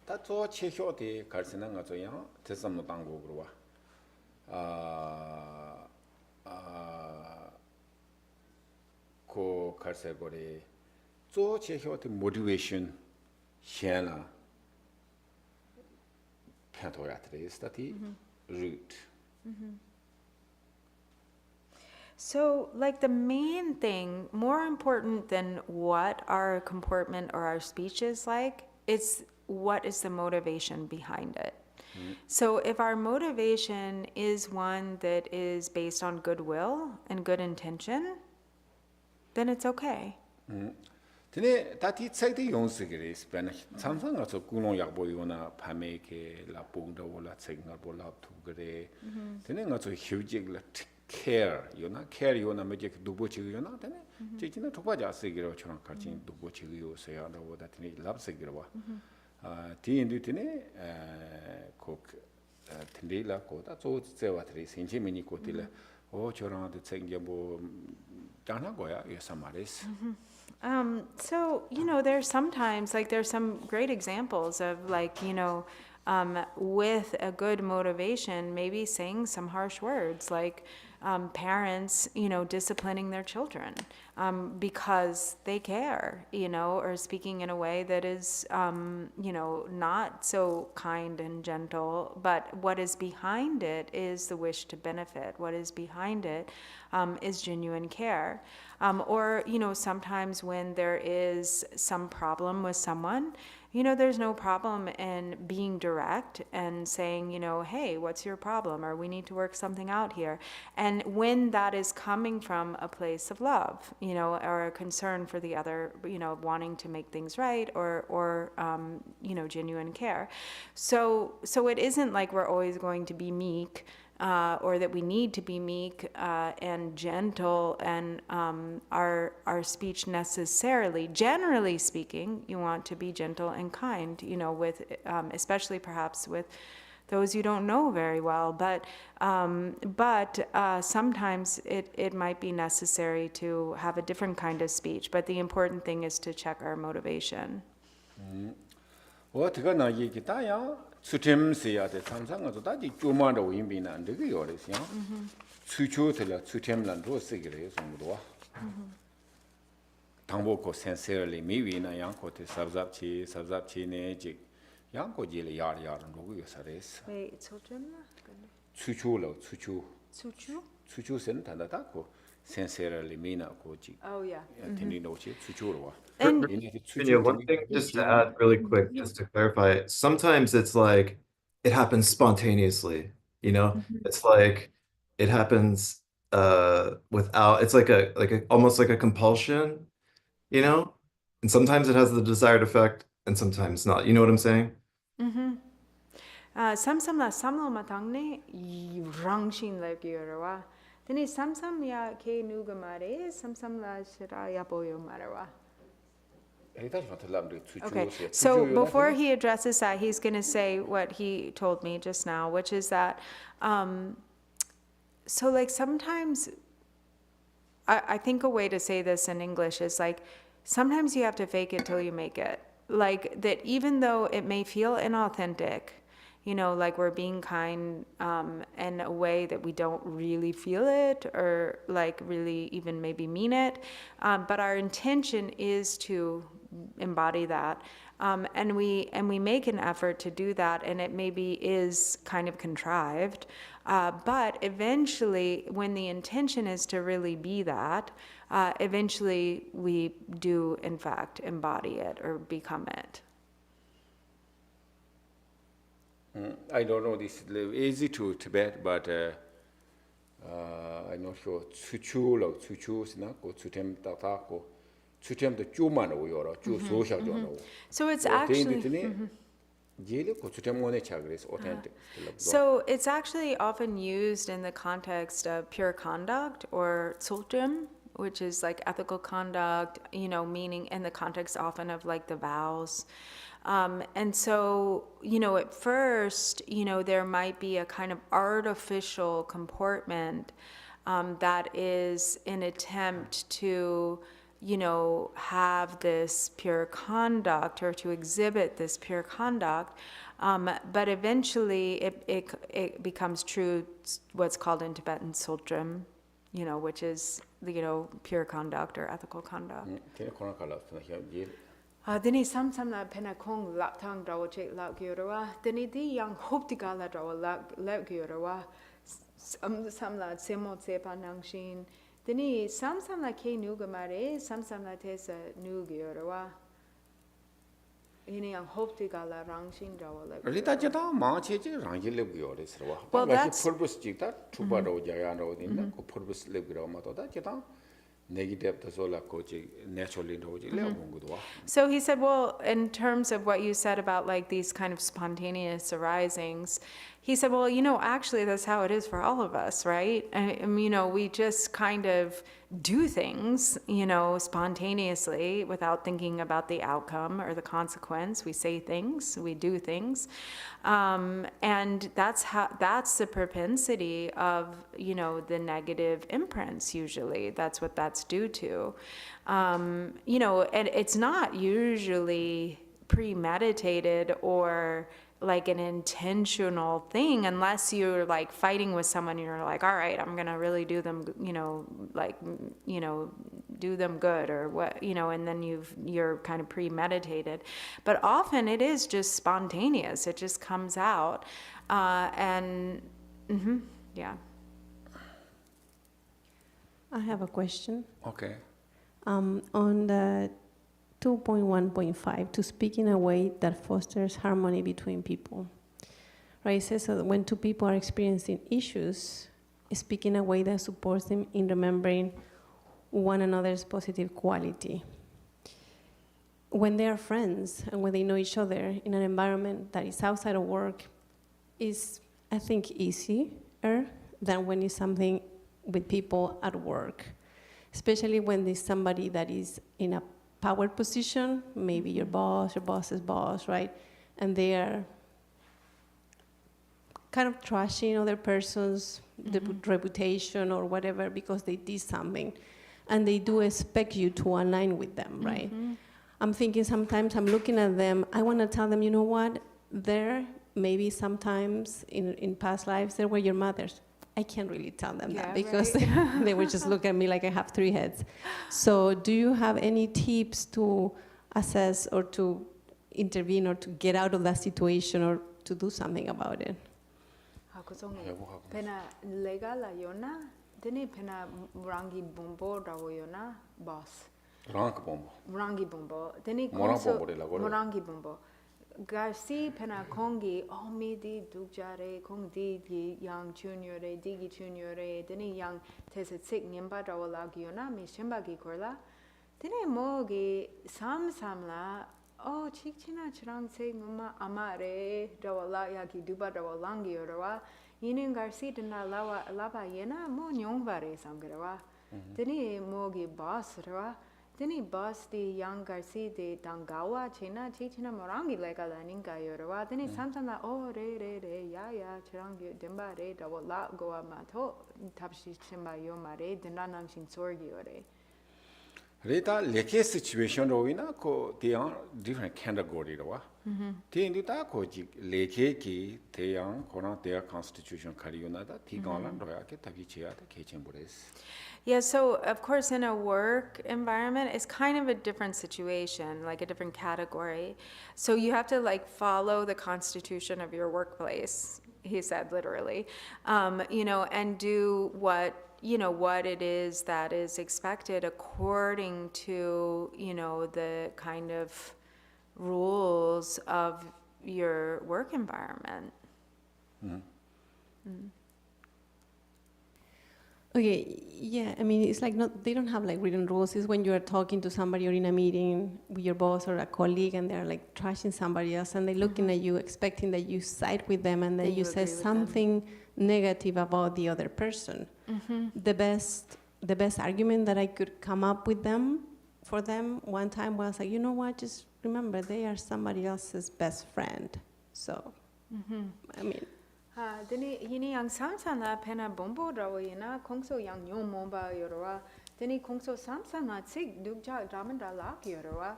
다조 체효디 가르스나 가조야 대삼노 당국으로 고 갈세고리 조 제효의 motivation 현라 편도야트레스타티 root.
So, like the main thing, more important than what our comportment or our speech is like, it's what is the motivation behind it. So if our motivation is one that is based on goodwill and good intention, then it's okay.
근데 다티 책의 용식이 스페인 삼성에서 구농 약보이거나 밤에게 라봉도라 책을 볼라 두그래. 근데 가서 휴직을 care 요나 care 요나 뭐지 두보치요나 근데 제지는 도바자 쓰기로 저랑 같이 두보치요서야 나보다 되게 랍쓰기로 와. 디인디네 꼭 틴데라 거다 조제와들이 신체민이 거들라 저랑도 책이 뭐 장난 거야 이 사마리스.
So, there's sometimes, like, there's some great examples of, like, with a good motivation, maybe saying some harsh words, like parents, disciplining their children because they care, or speaking in a way that is, not so kind and gentle, but what is behind it is the wish to benefit. What is behind it is genuine care. Or, sometimes when there is some problem with someone, there's no problem in being direct and saying, hey, what's your problem? Or we need to work something out here. And when that is coming from a place of love, or a concern for the other, wanting to make things right or genuine care. So it isn't like we're always going to be meek, or that we need to be meek and gentle, and our speech necessarily. Generally speaking, you want to be gentle and kind, with especially perhaps with those you don't know very well. But sometimes it might be necessary to have a different kind of speech. But the important thing is to check our motivation.
어떻게 나 얘기다야 수템스야 돼 삼상가도 다지 쪼마로 임비나 안 되게 요래서요. 수초들 수템란도 쓰기래 som도. 당보고 sincerely 미위나 양코테 sabzap치네 지 양코지를 야야는 로고 요사레스.
Wait, 수tem?
수초로 수초.
수초?
수초선 단다다고 sincerely mina koji.
Oh, yeah.
Thinley no chi suchurwa.
And
Yeah, one thing just to add really quick, just to clarify, sometimes it's like it happens spontaneously, you know? It's like it happens without, it's like a almost like a compulsion, you know? And sometimes it has the desired effect and sometimes not. You know what I'm saying?
samsam la samlo matangne rangshin la gyurawa. Then samsam ya ke nugamare, samsam la shira ya boyo marawa. Okay, so before he addresses that, he's going to say what he told me just now, which is that, so like sometimes, I think a way to say this in English is like, sometimes you have to fake it till you make it. Like that even though it may feel inauthentic, you know, like we're being kind in a way that we don't really feel it or like really even maybe mean it, but our intention is to embody that, and we make an effort to do that, and it maybe is kind of contrived, but eventually when the intention is to really be that, eventually we do in fact embody it or become it.
I don't know this is easy to Tibet, but I'm not sure. Tsuchu lo tsuchu sina ko tsutem tata ko tsutem the chuman o yoro chu social jono.
So it's actually. So it's actually often used in the context of pure conduct or tsultrim, which is like ethical conduct, you know, meaning in the context often of like the vows. And so, you know, at first, you know, there might be a kind of artificial comportment that is an attempt to, you know, have this pure conduct or to exhibit this pure conduct. But eventually it becomes true, what's called in Tibetan sultrim, you know, which is, you know, pure conduct or ethical conduct. Dini samsam la pena kong laptang draw che la gyurawa. Dini di yang hope to gala draw la gyurawa. Sam la semo sepa nangshin. Dini samsam la ke nugamare, samsam la tesa nu gyurawa. Ini yang hope to gala rangshin draw la.
Rita jeta ma che che rangil le gyore sirwa.
Well, that's
purpose jita chupa ro jaya ro dinna ko purpose le gyro ma to da jeta.
So he said, well, in terms of what you said about like these kind of spontaneous arisings, he said, well, you know, actually that's how it is for all of us, right? And you know, we just kind of do things, you know, spontaneously without thinking about the outcome or the consequence. We say things, we do things. And that's the propensity of, you know, the negative imprints usually. That's what that's due to. You know, and it's not usually premeditated or like an intentional thing unless you're like fighting with someone and you're like, all right, I'm gonna really do them, you know, like, you know, do them good or what, you know, and then you're kind of premeditated. But often it is just spontaneous. It just comes out. Yeah.
I have a question.
Okay.
On the 2.1.5, to speak in a way that fosters harmony between people. Right, it says that when two people are experiencing issues, speak in a way that supports them in remembering one another's positive quality. When they are friends and when they know each other in an environment that is outside of work, is, I think, easier than when it's something with people at work, especially when there's somebody that is in a power position, maybe your boss's boss, right? And they are kind of trashing other person's reputation or whatever because they did something. And they do expect you to align with them, right? I'm thinking sometimes I'm looking at them, I want to tell them, you know what? Maybe sometimes in past lives, they were your mothers. I can't really tell them that because right. They would just look at me like I have three heads. So do you have any tips to assess or to intervene or to get out of that situation or to do something about it?
Dini pena Murangi Bumbo Dawoyona boss.
Rank bomb.
Murangi Bumbo. Dini
Morang
Kongso
Bumbo de la Gore.
Murangi Bumbo. Garci pena Kongi, oh me di Dukjare, Kong di young junior, digi junior, dini young Tesset sick Nimba Dawalagiona, mi Shimbagi Korla. Dini Mogi Sam Samla. Oh, Chichina Chirang say Mama Amare, Dawala Yaki Duba Dawalangi or Yinin Garci dina lava yena mo nyongvare samgarawa. Dini mogi boss rawa. Dini boss di young Garci de Dangawa China Chichina Morangi like a laninga yorawa. Dini Santana oh re ya chirangi dimba re dawala goa mato tapshi chimba yomare dinanang shin sorgi ore.
Rita leke situation rovina ko they are different category rowa. Ti indita ko ji leke ki they are kona their constitution kariyona da ti galan roya ke tabi cheya ta kechembures.
Yeah, so of course in a work environment, it's kind of a different situation, like a different category. So you have to like follow the constitution of your workplace, he said literally, and do what it is that is expected according to, the kind of rules of your work environment.
Okay, yeah, I mean, it's like they don't have like written rules. It's when you're talking to somebody or in a meeting with your boss or a colleague and they're like trashing somebody else and they're looking at you, expecting that you side with them and then you say something negative about the other person. The best argument that I could come up with for them one time was like, you know what, just remember they are somebody else's best friend. So, I mean,
Dini yini yang samsana pena bombo rawo yina kongso yang nyong momba yorwa. Dini kongso samsana tsik dukja ramanda lak yorwa.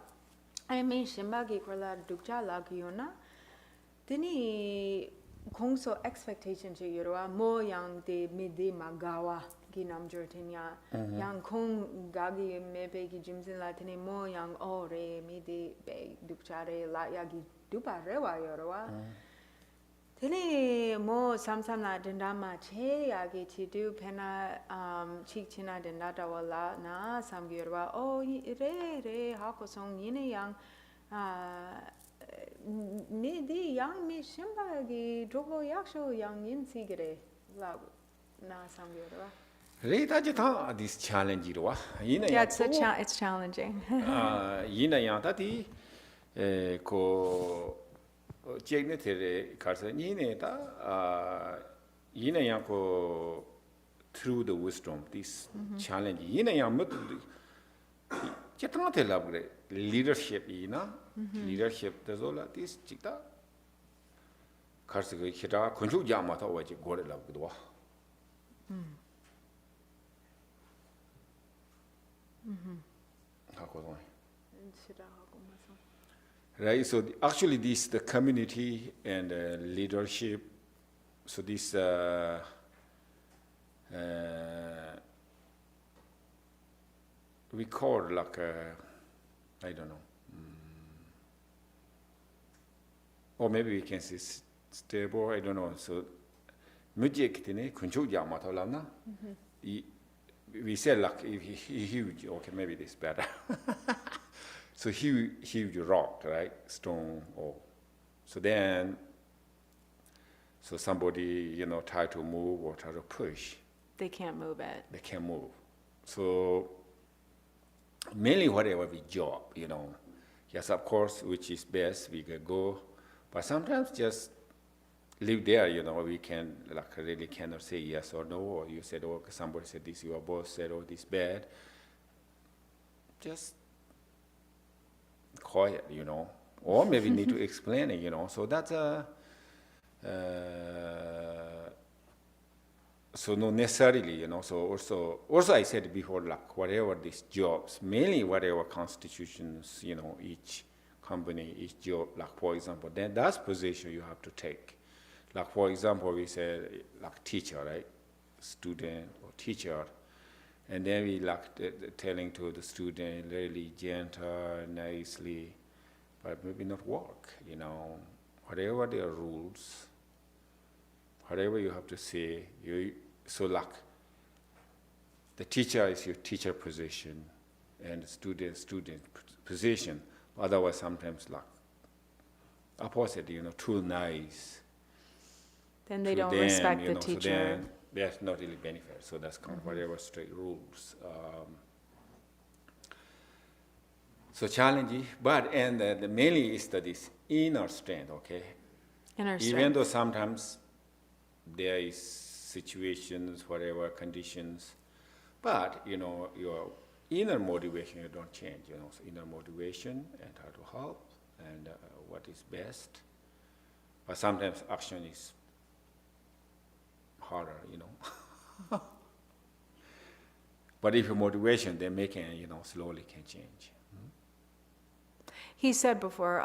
I mean shimbagi korla dukja lak yona. Dini kongso expectation che yorwa mo yang de midi magawa ki namjortinya. Yang kong gagi mebe ki jimsin la tini mo yang re midi be dukja re la yagi dupa rewa yorwa. Tene mo samsana dendama che yagi chidu pena chikchina dendata wala na samgirwa re hako song yine yang mi di yang mi shimba gi drobo yaksho yang yin sigere la na samgirwa.
Rita jita this challenge irwa.
Yeah, it's challenging.
Yina yang tati ko Jane Tere Carson Yineta Yinayanko through the wisdom, this challenge. Yinayamut Chetanate leadership leadership the Zola, this Chita Carsigo Hita, Conju Yamata, what you got it up with. Right, so actually the community and leadership, so this we call like I don't know, or maybe we can say stable, I don't know. So music tine kunchu yamata lana. We say like huge, okay, maybe this better. So huge rock, right? Stone, so then, so somebody, try to move or try to push.
They can't move it.
They can't move. So mainly whatever we job, yes, of course, which is best, we can go, but sometimes just live there, we can really cannot say yes or no, or you said, somebody said this, your boss said, this bad. Just quiet, or maybe need to explain it, So that's so not necessarily, So also I said before, whatever these jobs, mainly whatever constitutions, each company, each job, for example, then that's position you have to take. For example, we said teacher, right? Student or teacher. And then we telling to the student really gentle, nicely, but maybe not work, Whatever their rules, whatever you have to say, the teacher is your teacher position and student position. Otherwise, sometimes like opposite, too nice.
Then they
to
don't
them,
respect the
So
teacher.
then there's not really benefit. So that's kind of whatever strict rules. So challenging, but the mainly is that this inner strength, okay?
Inner
Even
strength.
though sometimes there is situations, whatever conditions, but your inner motivation you don't change. So inner motivation and how to help and what is best. But sometimes action is harder, But if your motivation, then making slowly can change.
He said before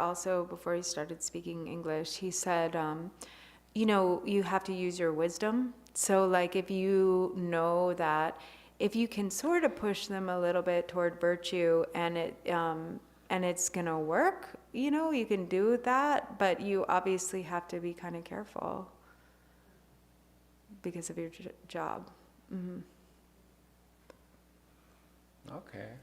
he started speaking English, he said, you have to use your wisdom. So like if you know that if you can sort of push them a little bit toward virtue and it's gonna work, you can do that, but you obviously have to be kind of careful because of your job. Mm-hmm.
Okay.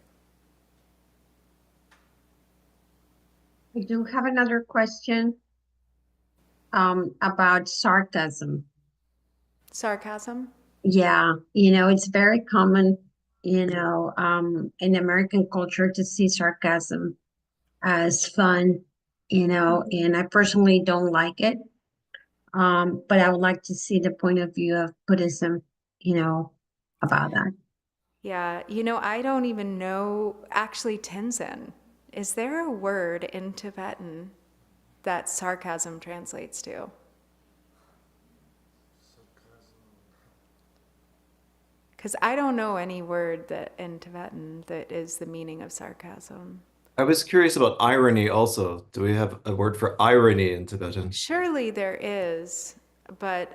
I do have another question about sarcasm.
Sarcasm?
Yeah, it's very common, in American culture to see sarcasm as fun, and I personally don't like it. But I would like to see the point of view of Buddhism, about that.
Yeah, I don't even know, actually, Tenzin. Is there a word in Tibetan that sarcasm translates to? Because I don't know any word that in Tibetan that is the meaning of sarcasm.
I was curious about irony also. Do we have a word for irony in Tibetan?
Surely there is, but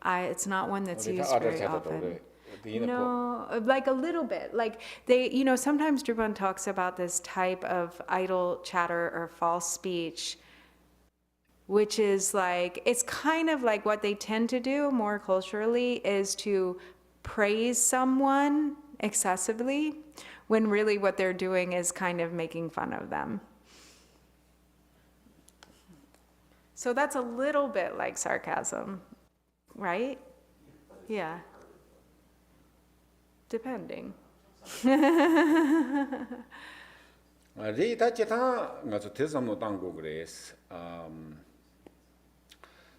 it's not one that's used very often. No, like a little bit. Like sometimes Drupon talks about this type of idle chatter or false speech, which is like, it's kind of like what they tend to do more culturally is to praise someone excessively, when really what they're doing is kind of making fun of them. So that's a little bit like sarcasm, right? Yeah. Depending.
Rita chita nga so tesam no tango grace.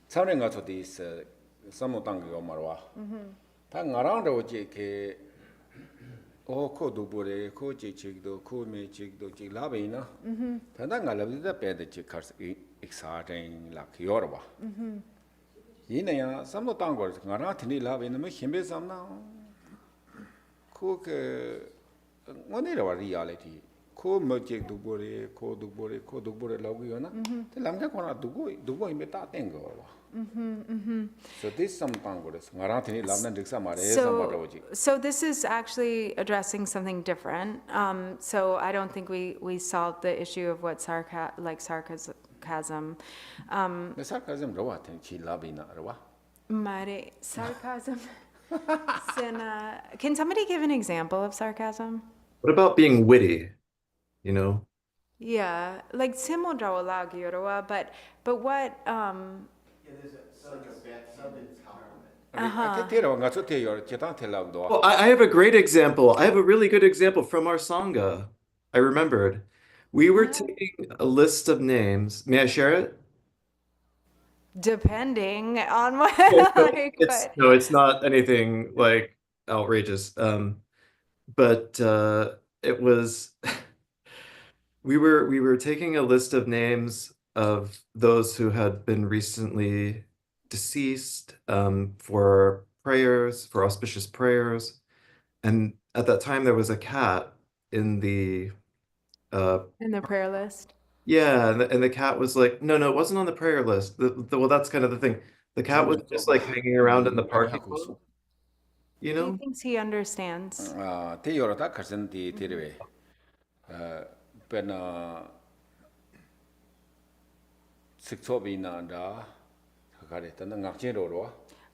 Something nga so this samo tango yo marwa. Ta ngarang ro je ke ko do bore ko je chik do ko me chik do chik la be na. Ta da nga la bi da pe de chik kars exciting la kyorwa. Yine ya samo tango ngarang thini la be na me himbe samna. Ko ke ngone ra reality. Ko mojek du bore ko du bore logo yo na. Te lam ka kona du go imbe ta tengo wa. So this sometime goes.
So this is actually addressing something different. So I don't think we solved the issue of what sarcasm.
The sarcasm rawa chi labina rawa.
Mare sarcasm. Can somebody give an example of sarcasm?
What about being witty?
Yeah, like simo drawa gyorowa, but what
Well, I have a great example. I have a really good example from our Sangha. I remembered. We were taking a list of names. May I share it?
Depending on what
No, it's not anything like outrageous. But it was we were taking a list of names of those who had been recently deceased for prayers, for auspicious prayers. And at that time there was a cat in the
prayer list.
Yeah, and the cat was like, no, it wasn't on the prayer list. Well, that's kind of the thing. The cat was just like hanging around in the parking lot.
He thinks he understands.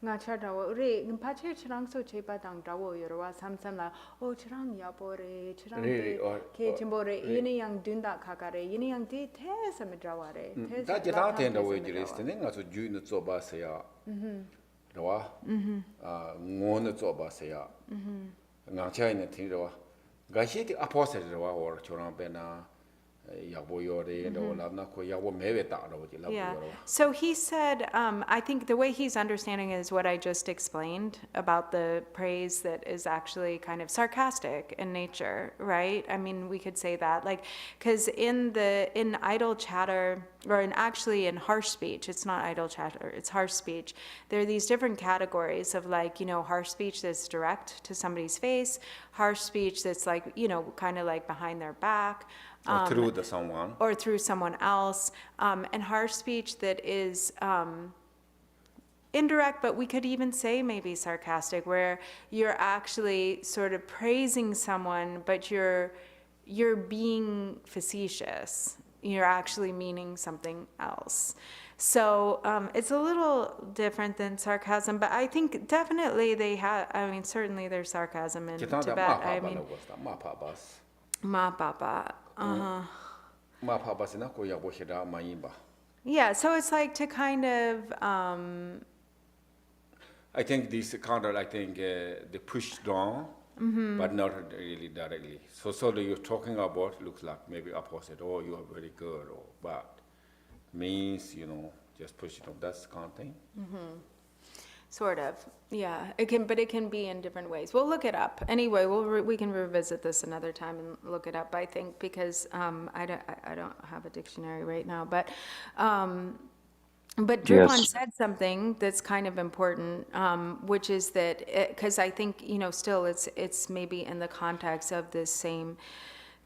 nga cha da wo re pa che chirang so che pa dang da wo yor wa sam sam la o chirang ya bo re chirang de ke chimbo re yin yang dun da kha ka re yin yang de the sam dra wa re the
다 지다 텐다 왜 지레스네 가서 주인을 줘 봐서야 와 ngone 줘 봐서야 ngach아이네 티로와 가시티 아포스르와 오 저랑 베나
Yeah. So he said, I think the way he's understanding is what I just explained about the praise that is actually kind of sarcastic in nature, right? I mean, we could say that, like, because in idle chatter, or actually in harsh speech, it's not idle chatter, it's harsh speech. There are these different categories of, like, harsh speech that's direct to somebody's face, harsh speech that's like, kind of like behind their back.
Through someone.
Or through someone else. And harsh speech that is indirect, but we could even say maybe sarcastic, where you're actually sort of praising someone, but you're being facetious. You're actually meaning something else. So it's a little different than sarcasm, but I think definitely they have, certainly there's sarcasm in Tibet. Ma papa. Yeah, so it's like to kind of
I think this kind of they push down, but not really directly. So you're talking about looks like maybe opposite, oh, you are very good, or but means just push it on. That's the kind of thing.
Sort of, yeah. It can be in different ways. We'll look it up. Anyway, we can revisit this another time and look it up. I think because I don't have a dictionary right now, but Drupon said something that's kind of important, which is that because I think still it's maybe in the context of this same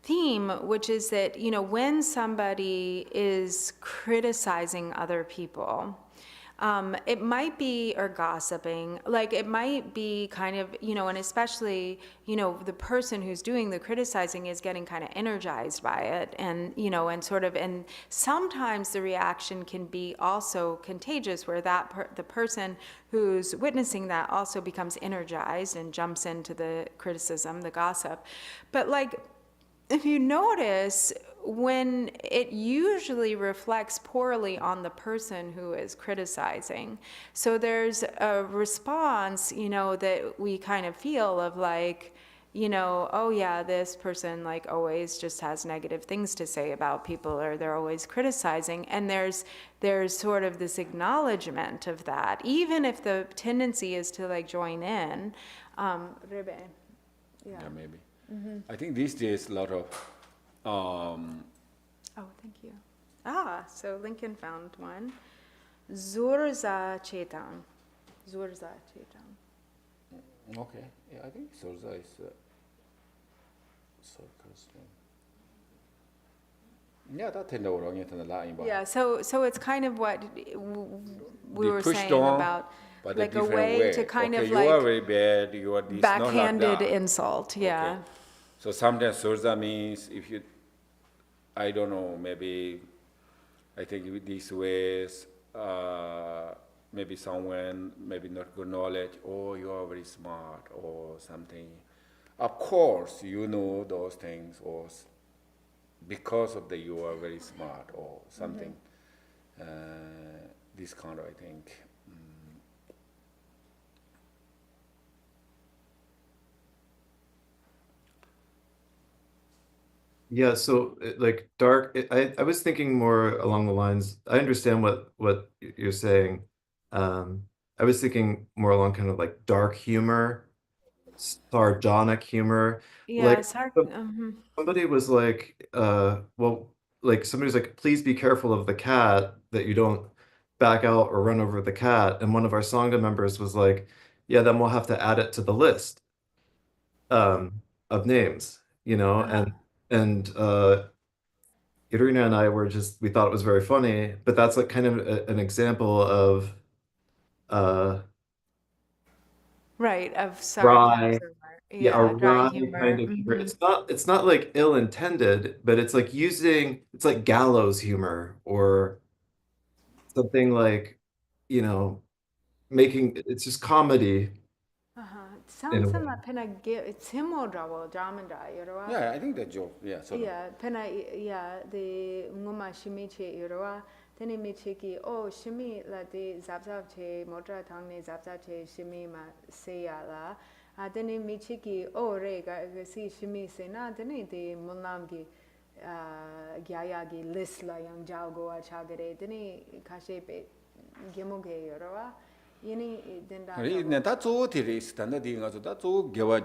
theme, which is that when somebody is criticizing other people. It might be, or gossiping, like it might be kind of, and especially, the person who's doing the criticizing is getting kind of energized by it. And, and sometimes the reaction can be also contagious, where the person who's witnessing that also becomes energized and jumps into the criticism, the gossip. But like, if you notice, when it usually reflects poorly on the person who is criticizing. So there's a response, that we kind of feel of like, oh yeah, this person like always just has negative things to say about people, or they're always criticizing. And there's sort of this acknowledgement of that, even if the tendency is to like join in. Rebe.
Yeah, maybe. I think these days a lot of
oh, thank you. So Lincoln found one. Zurza Chetan.
Okay, yeah, I think Zurza is sarcasm. Yeah, that tend to
yeah, so it's kind of what we were saying
on,
about,
but
like a way to kind of like
you are very bad, you are this,
backhanded
not like that.
insult, yeah.
Okay. So sometimes Surza means if you, I don't know, maybe, I think with these ways, maybe someone, maybe not good knowledge, or you are very smart or something. Of course, you know those things, or because of that you are very smart or something. This kind of, I think.
Yeah, so like dark, I was thinking more along the lines, I understand what you're saying. I was thinking more along kind of like dark humor, sardonic humor.
Yeah,
Like somebody was like, well, like somebody's like, please be careful of the cat, that you don't back out or run over the cat. And one of our Sangha members was like, yeah, then we'll have to add it to the list of names, and Irina and I we thought it was very funny, but that's like kind of an example of
right, of
dry,
sarcasm,
a
dry
wry
humor.
kind of humor. It's not like ill-intended, but it's like it's like gallows humor or something like, making it's just comedy in a way.
Something pena it's him or Jamanda, Yoroa.
Yeah, I think the joke. Yeah, sort of.
Yeah, pena the nguma shimichi Yoroa. Then michiki shimi la de zapzache motra tangne zapzache shimi ma seyala. Then michiki rega si shimi sena then the mulamgi gyayagi lisla yang jalgo achagare then kashepe gemuge Yoroa. Yini denda.
That's all the race. That's all Gawa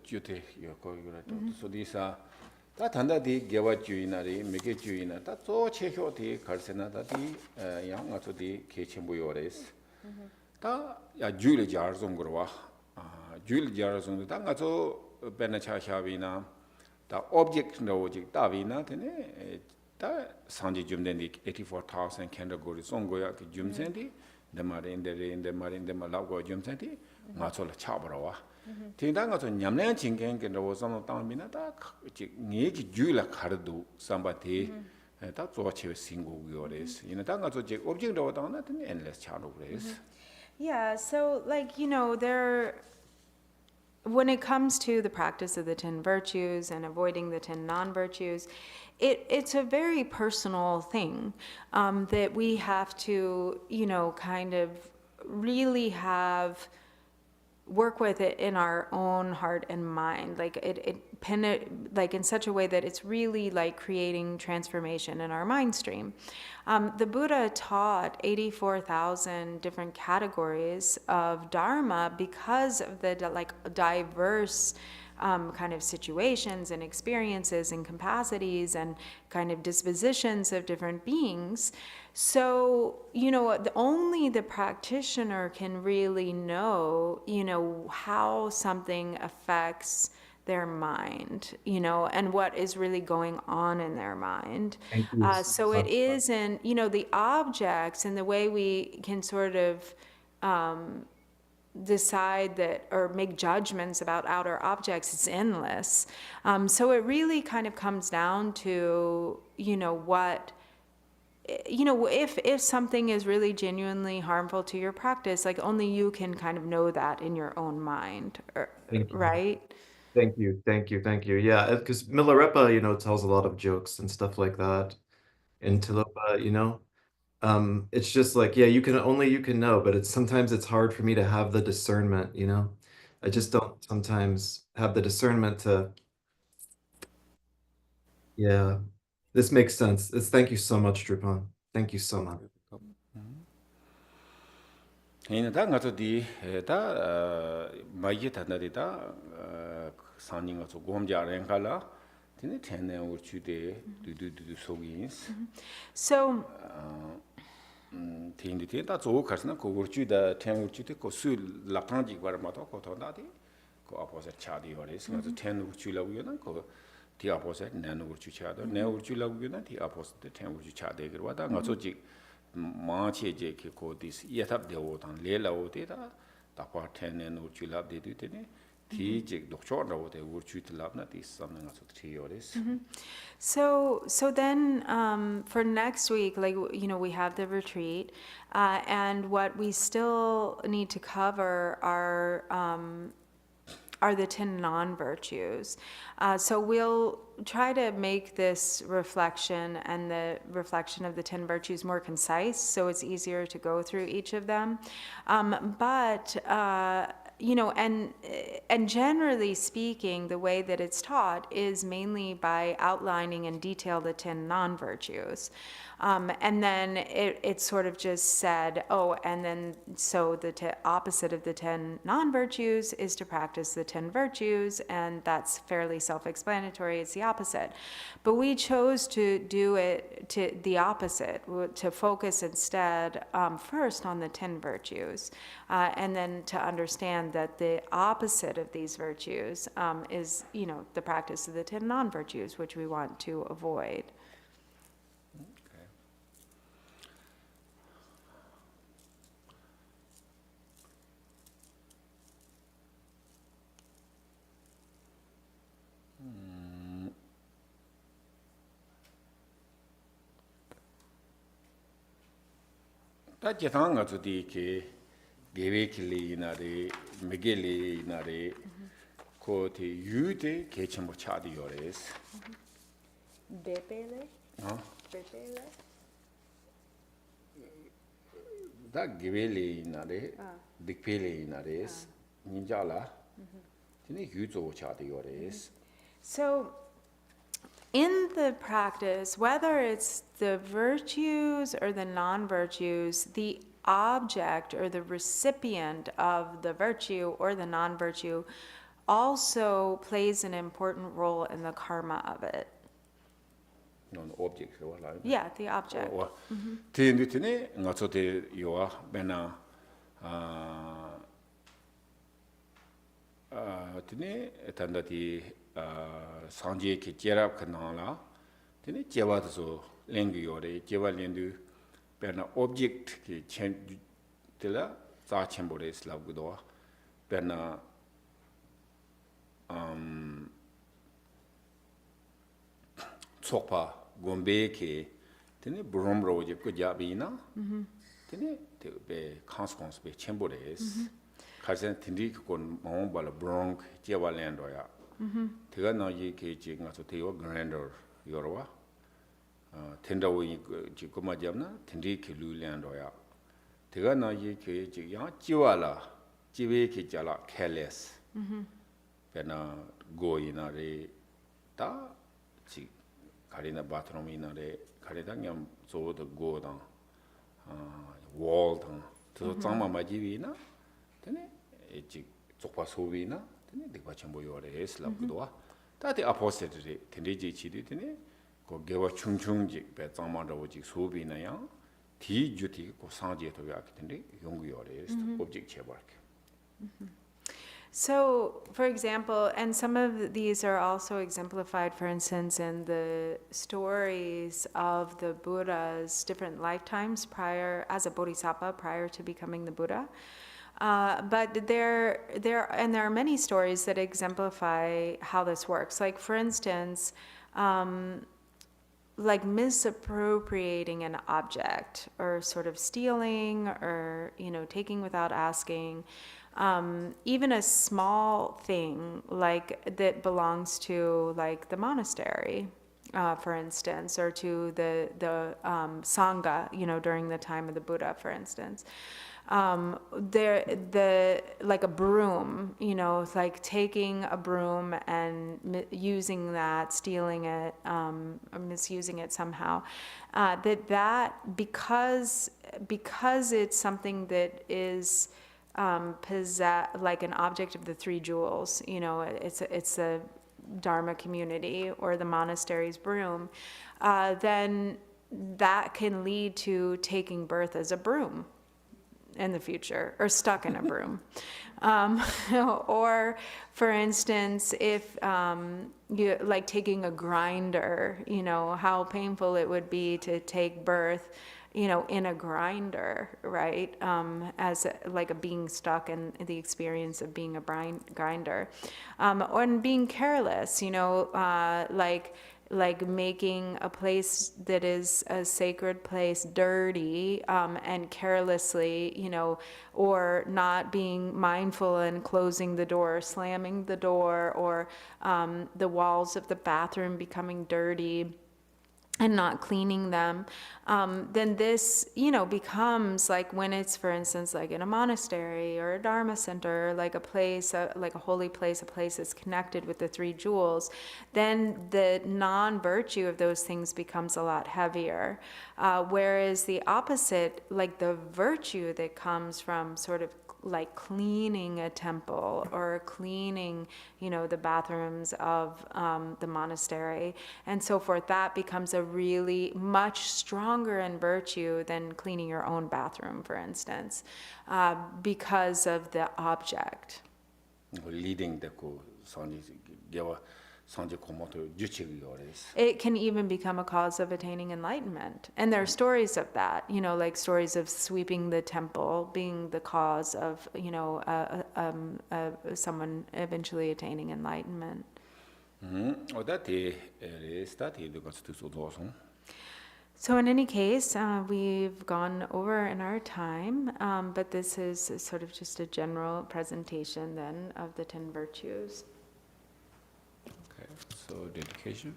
Jute. So these are that under the Gawa Juinari, make it Juina. That's all Chehoti, Karsena, that the young to the kitchen boyores. Ta Julie Jars on Grova, Julie Jars on the Tangazo, Benacha Shavina, the object logic Davina, Sanji Jumdendi 84,000 categories on Goya Jumsendi. The marine, the Malago Jumsenti, Matsola Chabarawa. Tindanga to Yamlan Chingan and there was some of Taminata, Niki Jula Cardu, somebody, that's what you single yours. In a tanga to take object over down at an endless channel race.
Yeah, so when it comes to the practice of the 10 virtues and avoiding the 10 non-virtues, it's a very personal thing that we have to, kind of really work with it in our own heart and mind, like like in such a way that it's really like creating transformation in our mind stream. The Buddha taught 84,000 different categories of Dharma because of the diverse kind of situations and experiences and capacities and kind of dispositions of different beings. So, only the practitioner can really know, how something affects their mind, and what is really going on in their mind. So it isn't, the objects and the way we can sort of decide that or make judgments about outer objects is endless. So it really kind of comes down to, what, if something is really genuinely harmful to your practice, like only you can kind of know that in your own mind, right?
Thank you. Yeah, because Milarepa, tells a lot of jokes and stuff like that. In Tilopa, it's just like, yeah, you can know, but sometimes it's hard for me to have the discernment, I just don't sometimes have the discernment to, yeah, this makes sense. Thank you so much, Drupon. Thank you so much.
In that Sanning of Gomja and Kala, didn't 10 or 2 days do so.
So,
that's all Karsna, go virtue the 10 or 2 go sul Lapanji Guaramato, Cotondati, go opposite Chadi or is, 10 virtue Laguna, go the opposite, Nan virtue Chad, Never virtue Laguna, the opposite, the 10 virtue Chad, what I'm not so jig. Marche Jake called this yet up the old and Lela Odeta, the part 10 and virtue love they do today. Jake Doctor, they virtue to love not is something else of 3 hours.
So then for next week, we have the retreat, and what we still need to cover are the 10 non-virtues. So we'll try to make this reflection and the reflection of the 10 virtues more concise, so it's easier to go through each of them. But and generally speaking, the way that it's taught is mainly by outlining in detail the 10 non-virtues. And then it's sort of just said, and then so the opposite of the 10 non-virtues is to practice the 10 virtues, and that's fairly self-explanatory, it's the opposite. But we chose to do it to the opposite, to focus instead first on the 10 virtues, and then to understand that the opposite of these virtues is, the practice of the 10 non-virtues, which we want to avoid.
That Yatanga to the Gevekili inare, Migeli inare, Kote Yude, Kechamo Chadi Yores.
Bepele? Bepele?
That Geveli inare, Dikpele inares, Ninjala, Tini Yuzo Chadi Yores.
So, in the practice, whether it's the virtues or the non-virtues, the object or the recipient of the virtue or the non-virtue also plays an important role in the karma of it.
Non object, right?
Yeah, the object.
Tini, not so the Yoa, Bena, Tini, Tandati, Sanji Kitjerab Kanala, Tini Javazo, Lenguiore, Java Lendu, Berna object ki Tilla, Zachembores Lagudoa, Berna Sopa, Gombe ki, Tini Bromro, Jabina, Tini, be consequence be Chembores, Kazan Tindi con Mombala Bronk, Java Landoya. Tigana yi ke jinga to teo grander yorwa. Tendawi jikoma jamna, Tindi ki lu landoya. Tigana yi ke jia jiwala, jiwe ki jala careless. Pena go inare ta ji karina bathroom inare karida nyam so the go down wall down to zama majivina tene ji tsokpa sovina tene dikpa chambo yore es labdwa ta the opposite tene ji chidi tene ko gewa chungchung ji be zama ro ji sovina ya ti juti ko sanje to ya tene yong yore es object chebark.
So, for example, and some of these are also exemplified, for instance, in the stories of the Buddha's different lifetimes prior, as a bodhisattva, prior to becoming the Buddha. But there are many stories that exemplify how this works. Like, for instance, like misappropriating an object, or sort of stealing, or taking without asking. Even a small thing like that belongs to like the monastery, for instance, or to the sangha, during the time of the Buddha, for instance. Like a broom, like taking a broom and using that, stealing it, or misusing it somehow. Because it's something that is like an object of the three jewels, it's a Dharma community or the monastery's broom, then that can lead to taking birth as a broom in the future, or stuck in a broom. Or, for instance, if you like taking a grinder, how painful it would be to take birth in a grinder, right? As like a being stuck in the experience of being a grinder. Or being careless, like making a place that is a sacred place dirty, and carelessly, or not being mindful and closing the door, slamming the door, or the walls of the bathroom becoming dirty and not cleaning them, then this, becomes like when it's, for instance, like in a monastery or a Dharma center, like a place, like a holy place, a place that's connected with the three jewels, then the non-virtue of those things becomes a lot heavier. Whereas the opposite, like the virtue that comes from sort of like cleaning a temple or cleaning, the bathrooms of the monastery and so forth, that becomes a really much stronger in virtue than cleaning your own bathroom, for instance, because of the object.
Leading the
it can even become a cause of attaining enlightenment. And there are stories of that, like stories of sweeping the temple being the cause of, someone eventually attaining enlightenment. So in any case, we've gone over in our time, but this is sort of just a general presentation then of the 10 virtues.
Okay, so dedication.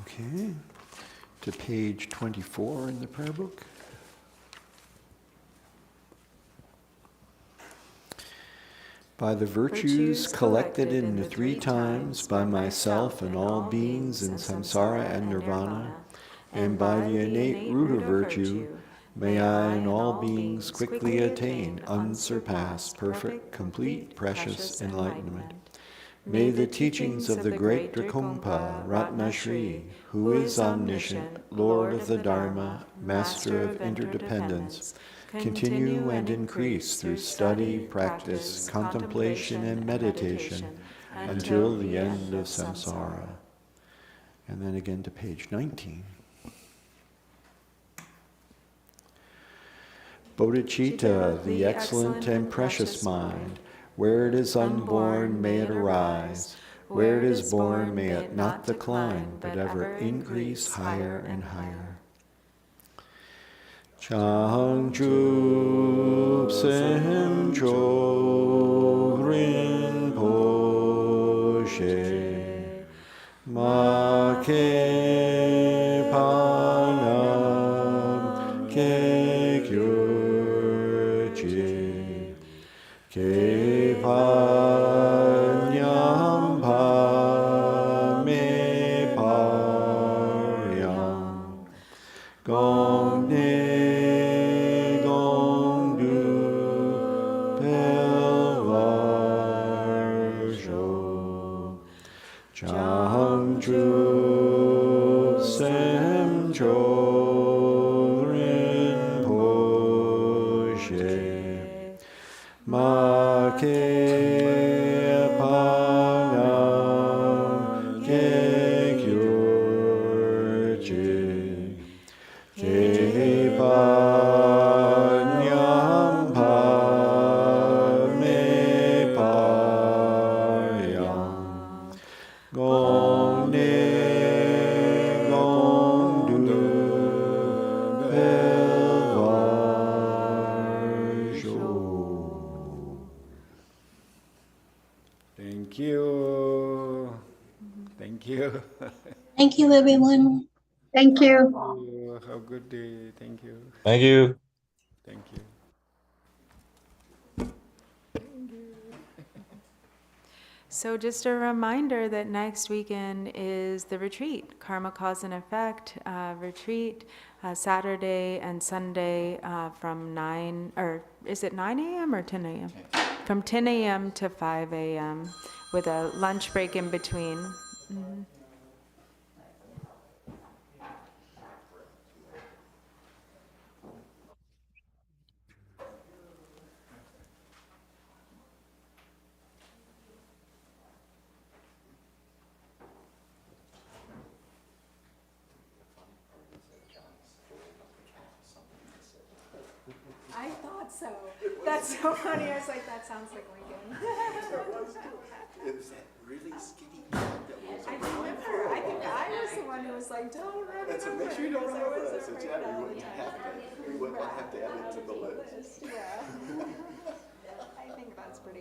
Okay, to page 24 in the prayer book. By the virtues collected in the 3 times, by myself and all beings in samsara and nirvana, and by the innate root of virtue, may I and all beings quickly attain unsurpassed, perfect, complete, precious enlightenment. May the teachings of the great Dracompa Ratnashri, who is omniscient, Lord of the Dharma, Master of interdependence, continue and increase through study, practice, contemplation, and meditation until the end of samsara. And then again to page 19. Bodhicitta, the excellent and precious mind, where it is unborn, may it arise. Where it is born, may it not decline, but ever increase higher and higher. Changchup Sem Chok Rinpoche Ma Ke Panam Ke Kyurche Ke Panyam Pa Me Paryam Gong Ne Gong Du Pelvarsho Chang Chu Sem Chok Rinpoche Ma Ke Panam Ke Kyurche Ke Panyam Pa Me Paryam Gong Ne Gong Du Pelvarsho.
Thank you. Thank you.
Thank you, everyone.
Thank you.
Have a good day. Thank you.
Thank you.
Thank you.
So just a reminder that next weekend is the retreat, Karma, Cause, and Effect retreat, Saturday and Sunday from 9, or is it 9 a.m. or 10 a.m.? From 10 a.m. to 5 a.m. with a lunch break in between. Mm-hmm. I thought so. That's so funny. I was like, that sounds like Lincoln.
It was that really skinny cat that was
I remember. I think I was the one who was like, don't remember.
And so make sure you don't
because I
remember
was
that. So
afraid
Jack,
all
we
the
wouldn't
time.
have to add it to the list.
Yeah. I think that's pretty